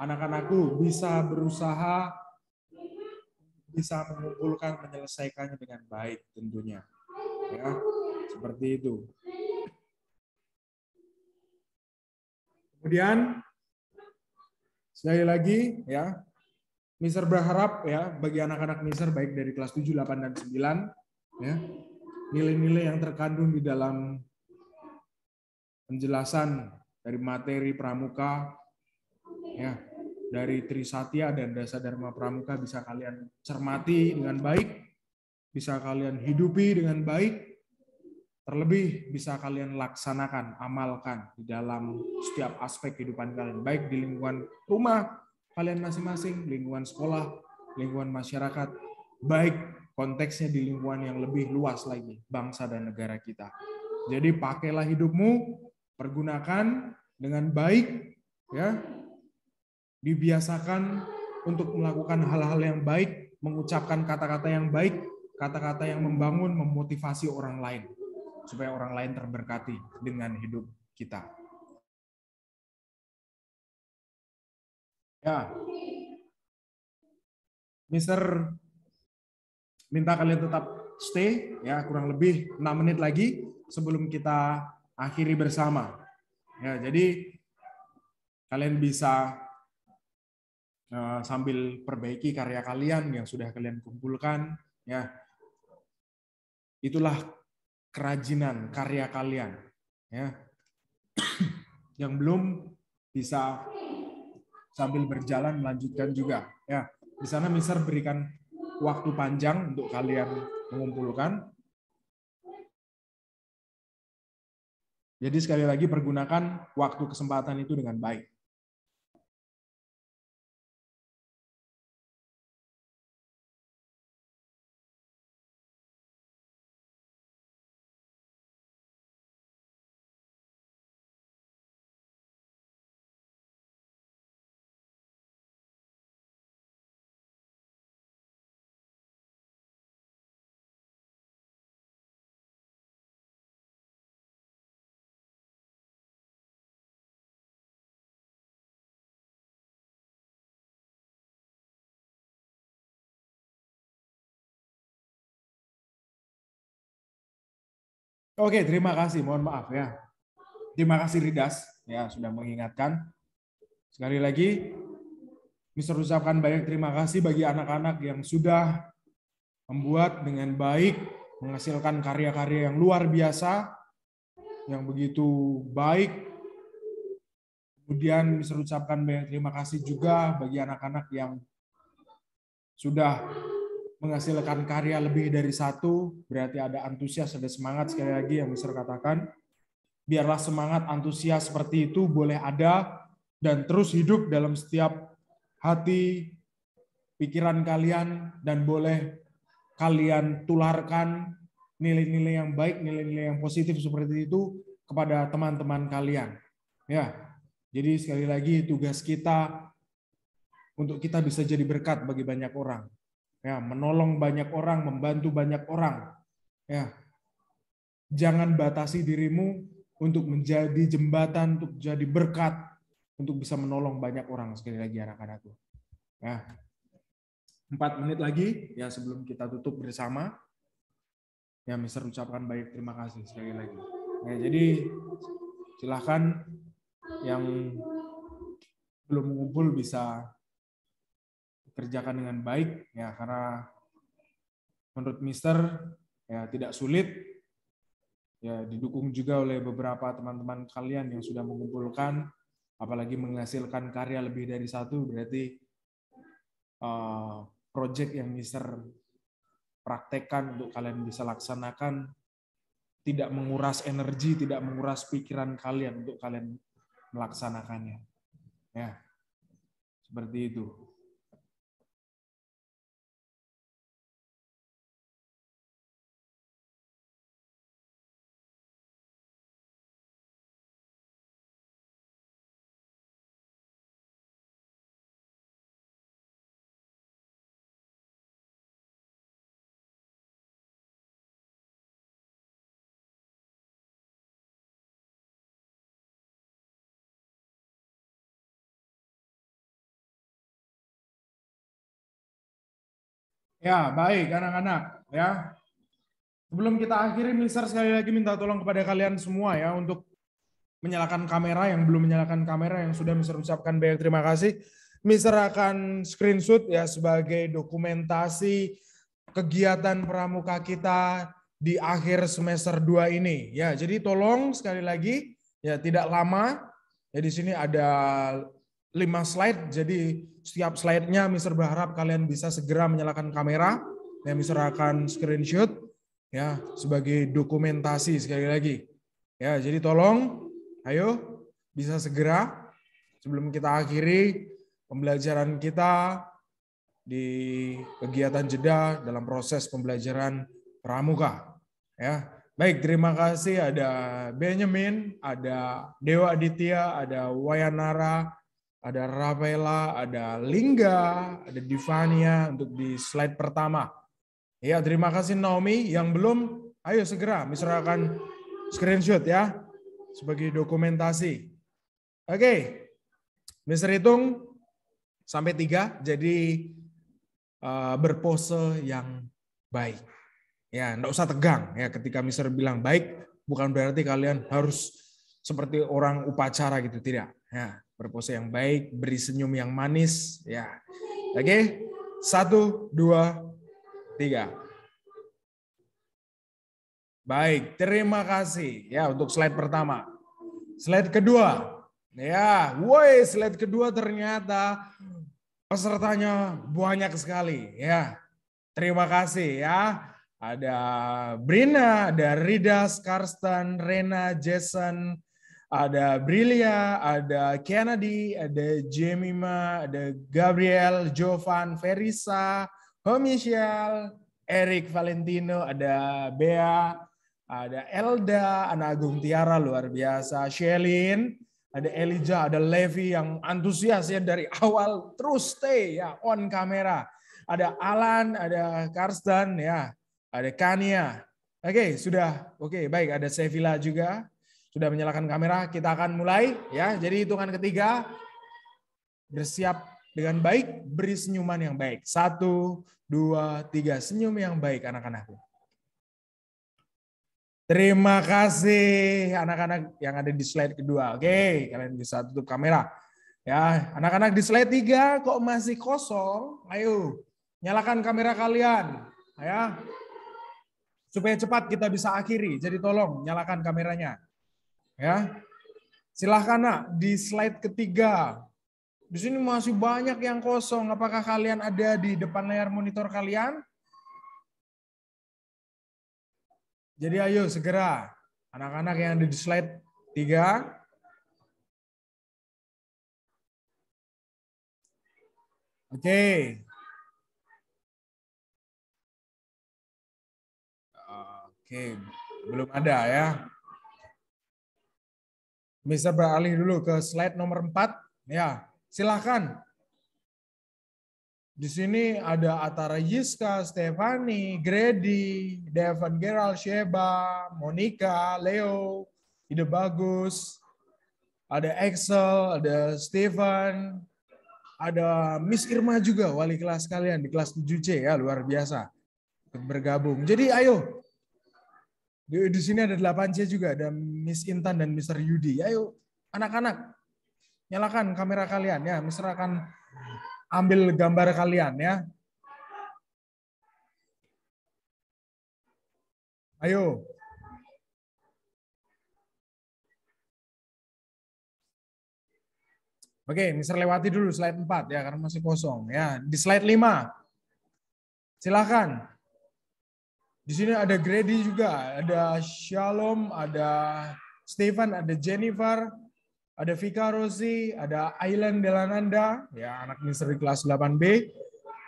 anak-anakku bisa berusaha bisa mengumpulkan, menyelesaikannya dengan baik tentunya. Ya, seperti itu. Kemudian sekali lagi ya, Mister berharap ya bagi anak-anak Mister baik dari kelas 7, 8 dan 9 ya, nilai-nilai yang terkandung di dalam penjelasan dari materi pramuka ya, dari Trisatya dan Dasa Dharma Pramuka bisa kalian cermati dengan baik, bisa kalian hidupi dengan baik, terlebih bisa kalian laksanakan, amalkan di dalam setiap aspek kehidupan kalian, baik di lingkungan rumah kalian masing-masing, lingkungan sekolah, lingkungan masyarakat, baik konteksnya di lingkungan yang lebih luas lagi, bangsa dan negara kita. Jadi pakailah hidupmu, pergunakan dengan baik, ya, dibiasakan untuk melakukan hal-hal yang baik, mengucapkan kata-kata yang baik, kata-kata yang membangun, memotivasi orang lain, supaya orang lain terberkati dengan hidup kita. Ya, Mister minta kalian tetap stay, ya kurang lebih 6 menit lagi sebelum kita akhiri bersama. Ya, jadi kalian bisa sambil perbaiki karya kalian yang sudah kalian kumpulkan, ya. Itulah kerajinan karya kalian, ya. Yang belum bisa sambil berjalan melanjutkan juga, ya. Di sana Mister berikan waktu panjang untuk kalian mengumpulkan. Jadi sekali lagi pergunakan waktu kesempatan itu dengan baik. Oke, terima kasih. Mohon maaf ya. Terima kasih Ridas ya sudah mengingatkan. Sekali lagi, Mister ucapkan banyak terima kasih bagi anak-anak yang sudah membuat dengan baik, menghasilkan karya-karya yang luar biasa, yang begitu baik. Kemudian Mister ucapkan banyak terima kasih juga bagi anak-anak yang sudah menghasilkan karya lebih dari satu, berarti ada antusias, ada semangat. Sekali lagi yang Mister katakan, biarlah semangat antusias seperti itu boleh ada dan terus hidup dalam setiap hati, pikiran kalian, dan boleh kalian tularkan nilai-nilai yang baik, nilai-nilai yang positif seperti itu kepada teman-teman kalian. Ya, jadi sekali lagi tugas kita untuk kita bisa jadi berkat bagi banyak orang. Ya, menolong banyak orang, membantu banyak orang. Ya, jangan batasi dirimu untuk menjadi jembatan, untuk jadi berkat, untuk bisa menolong banyak orang. Sekali lagi anak-anakku. Ya, 4 menit lagi ya sebelum kita tutup bersama. Ya, Mister ucapkan baik terima kasih sekali lagi. Ya, jadi silahkan yang belum mengumpul bisa kerjakan dengan baik ya, karena menurut Mister ya tidak sulit. Ya, didukung juga oleh beberapa teman-teman kalian yang sudah mengumpulkan, apalagi menghasilkan karya lebih dari satu, berarti project yang Mister praktekkan untuk kalian bisa laksanakan tidak menguras energi, tidak menguras pikiran kalian untuk kalian melaksanakannya. Ya, seperti itu. Ya, baik anak-anak ya. Sebelum kita akhiri, Mister sekali lagi minta tolong kepada kalian semua ya untuk menyalakan kamera, yang belum menyalakan kamera, yang sudah Mister ucapkan banyak terima kasih. Mister akan screenshot ya sebagai dokumentasi kegiatan pramuka kita di akhir semester 2 ini. Ya, jadi tolong sekali lagi ya tidak lama. Ya di sini ada 5 slide, jadi setiap slide-nya Mister berharap kalian bisa segera menyalakan kamera. Ya, Mister akan screenshot ya sebagai dokumentasi sekali lagi. Ya, jadi tolong ayo bisa segera sebelum kita akhiri pembelajaran kita di kegiatan jeda dalam proses pembelajaran pramuka. Ya, baik, terima kasih. Ada Benjamin, ada Dewa Aditya, ada Wayanara, ada Rafaela, ada Lingga, ada Divania untuk di slide pertama. Ya, terima kasih Naomi. Yang belum, ayo segera, Mister akan screenshot ya sebagai dokumentasi. Oke, Mister hitung sampai 3, jadi berpose yang baik. Ya, enggak usah tegang ya ketika Mister bilang baik, bukan berarti kalian harus seperti orang upacara gitu, tidak. Ya, berpose yang baik, beri senyum yang manis ya. Oke. 1 2 3. Baik, terima kasih ya untuk slide pertama. Slide kedua. Ya, woi, slide kedua ternyata pesertanya banyak sekali ya. Terima kasih ya. Ada Brina, ada Ridas, Karsten, Rena, Jason, ada Brilia, ada Kennedy, ada Jemima, ada Gabriel, Jovan, Verisa, Michelle, Eric Valentino, ada Bea, ada Elda, Ana Agung Tiara luar biasa, Shelin, ada Elijah, ada Levi yang antusias ya dari awal terus stay ya on kamera. Ada Alan, ada Karsten ya, ada Kania. Oke, sudah. Oke, baik, ada Sevilla juga. Sudah menyalakan kamera, kita akan mulai ya. Jadi hitungan ketiga, bersiap dengan baik, beri senyuman yang baik. 1 2 3, senyum yang baik anak-anakku. Terima kasih anak-anak yang ada di slide kedua. Oke, kalian bisa tutup kamera. Ya, anak-anak di slide 3 kok masih kosong? Ayo, nyalakan kamera kalian. Ya, supaya cepat kita bisa akhiri. Jadi tolong nyalakan kameranya. Ya, silahkan nak di slide ketiga. Di sini masih banyak yang kosong. Apakah kalian ada di depan layar monitor kalian? Jadi ayo segera. Anak-anak yang ada di slide 3. Oke. Oke, belum ada ya. Bisa beralih dulu ke slide nomor 4. Ya, silahkan. Di sini ada Atara Yiska, Stefani, Grady, Devon Gerald, Sheba, Monica, Leo, Ide Bagus, ada Excel, ada Stefan, ada Miss Irma juga, wali kelas kalian di kelas 7C ya, luar biasa untuk bergabung. Jadi ayo, di sini ada 8C juga, ada Miss Intan dan Mr. Yudi. Ayo anak-anak, nyalakan kamera kalian ya, Mister akan ambil gambar kalian ya. Ayo. Oke, Mister lewati dulu slide 4 ya karena masih kosong ya. Di slide 5. Silakan. Di sini ada Grady juga, ada Shalom, ada Stefan, ada Jennifer, ada Vika Rosi, ada Ailen Delananda, ya anak Mister di kelas 8B.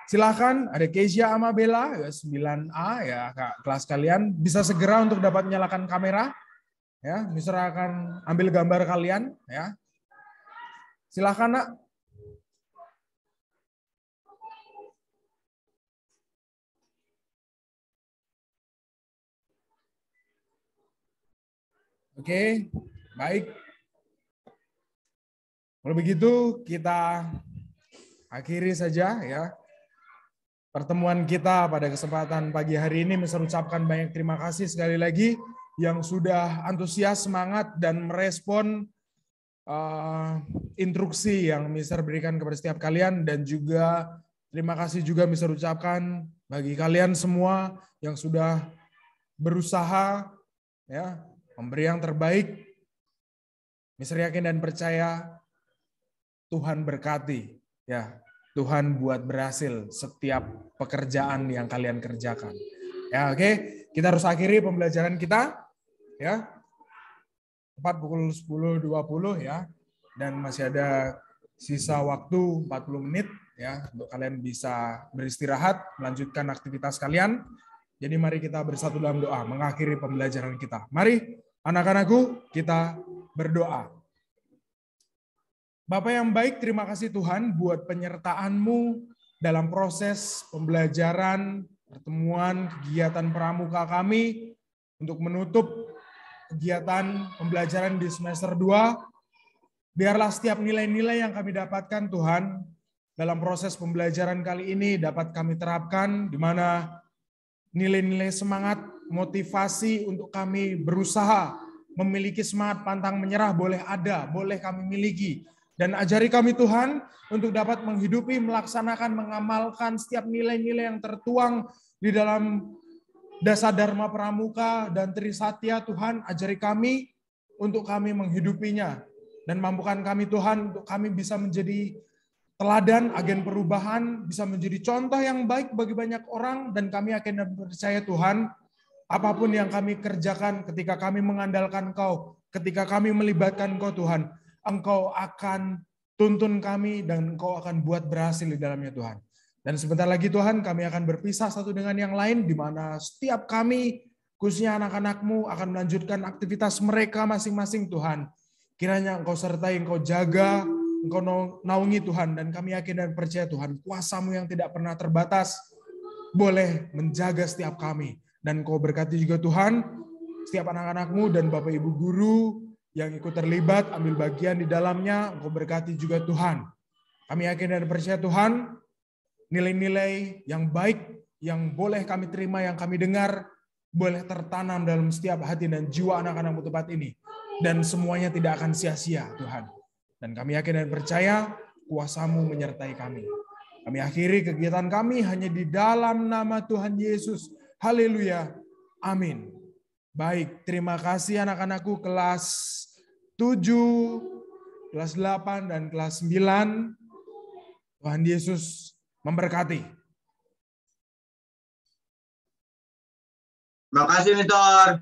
Silahkan, ada Keisha Amabella, 9A, ya kelas kalian. Bisa segera untuk dapat menyalakan kamera. Ya, Mister akan ambil gambar kalian. Ya, silahkan nak. Oke, baik. Kalau begitu kita akhiri saja ya pertemuan kita pada kesempatan pagi hari ini. Mister ucapkan banyak terima kasih sekali lagi yang sudah antusias, semangat, dan merespon instruksi yang Mister berikan kepada setiap kalian, dan juga terima kasih juga Mister ucapkan bagi kalian semua yang sudah berusaha ya memberi yang terbaik. Mister yakin dan percaya Tuhan berkati ya. Tuhan buat berhasil setiap pekerjaan yang kalian kerjakan. Ya, oke. Kita harus akhiri pembelajaran kita ya. Tepat pukul 10.20 ya. Dan masih ada sisa waktu 40 menit ya untuk kalian bisa beristirahat, melanjutkan aktivitas kalian. Jadi mari kita bersatu dalam doa mengakhiri pembelajaran kita. Mari anak-anakku kita berdoa. Bapak yang baik, terima kasih Tuhan buat penyertaan-Mu dalam proses pembelajaran, pertemuan, kegiatan pramuka kami untuk menutup kegiatan pembelajaran di semester 2. Biarlah setiap nilai-nilai yang kami dapatkan Tuhan dalam proses pembelajaran kali ini dapat kami terapkan, di mana nilai-nilai semangat, motivasi untuk kami berusaha, memiliki semangat pantang menyerah boleh ada, boleh kami miliki. Dan ajari kami Tuhan untuk dapat menghidupi, melaksanakan, mengamalkan setiap nilai-nilai yang tertuang di dalam Dasar Dharma Pramuka dan Trisatya. Tuhan, ajari kami untuk kami menghidupinya. Dan mampukan kami Tuhan untuk kami bisa menjadi teladan, agen perubahan, bisa menjadi contoh yang baik bagi banyak orang. Dan kami akan percaya Tuhan, apapun yang kami kerjakan ketika kami mengandalkan Engkau, ketika kami melibatkan Engkau Tuhan, Engkau akan tuntun kami dan Engkau akan buat berhasil di dalamnya Tuhan. Dan sebentar lagi Tuhan kami akan berpisah satu dengan yang lain, di mana setiap kami, khususnya anak-anak-Mu, akan melanjutkan aktivitas mereka masing-masing Tuhan. Kiranya Engkau sertai, Engkau jaga, Engkau naungi Tuhan, dan kami yakin dan percaya Tuhan, kuasa-Mu yang tidak pernah terbatas boleh menjaga setiap kami. Dan Engkau berkati juga Tuhan, setiap anak-anak-Mu dan Bapak Ibu Guru yang ikut terlibat, ambil bagian di dalamnya, Engkau berkati juga Tuhan. Kami yakin dan percaya Tuhan, nilai-nilai yang baik, yang boleh kami terima, yang kami dengar, boleh tertanam dalam setiap hati dan jiwa anak-anak-Mu tempat ini. Dan semuanya tidak akan sia-sia Tuhan. Dan kami yakin dan percaya, kuasa-Mu menyertai kami. Kami akhiri kegiatan kami hanya di dalam nama Tuhan Yesus. Haleluya. Amin. Baik, terima kasih anak-anakku kelas 7, kelas 8, dan kelas 9. Tuhan Yesus memberkati. Terima kasih, Mister.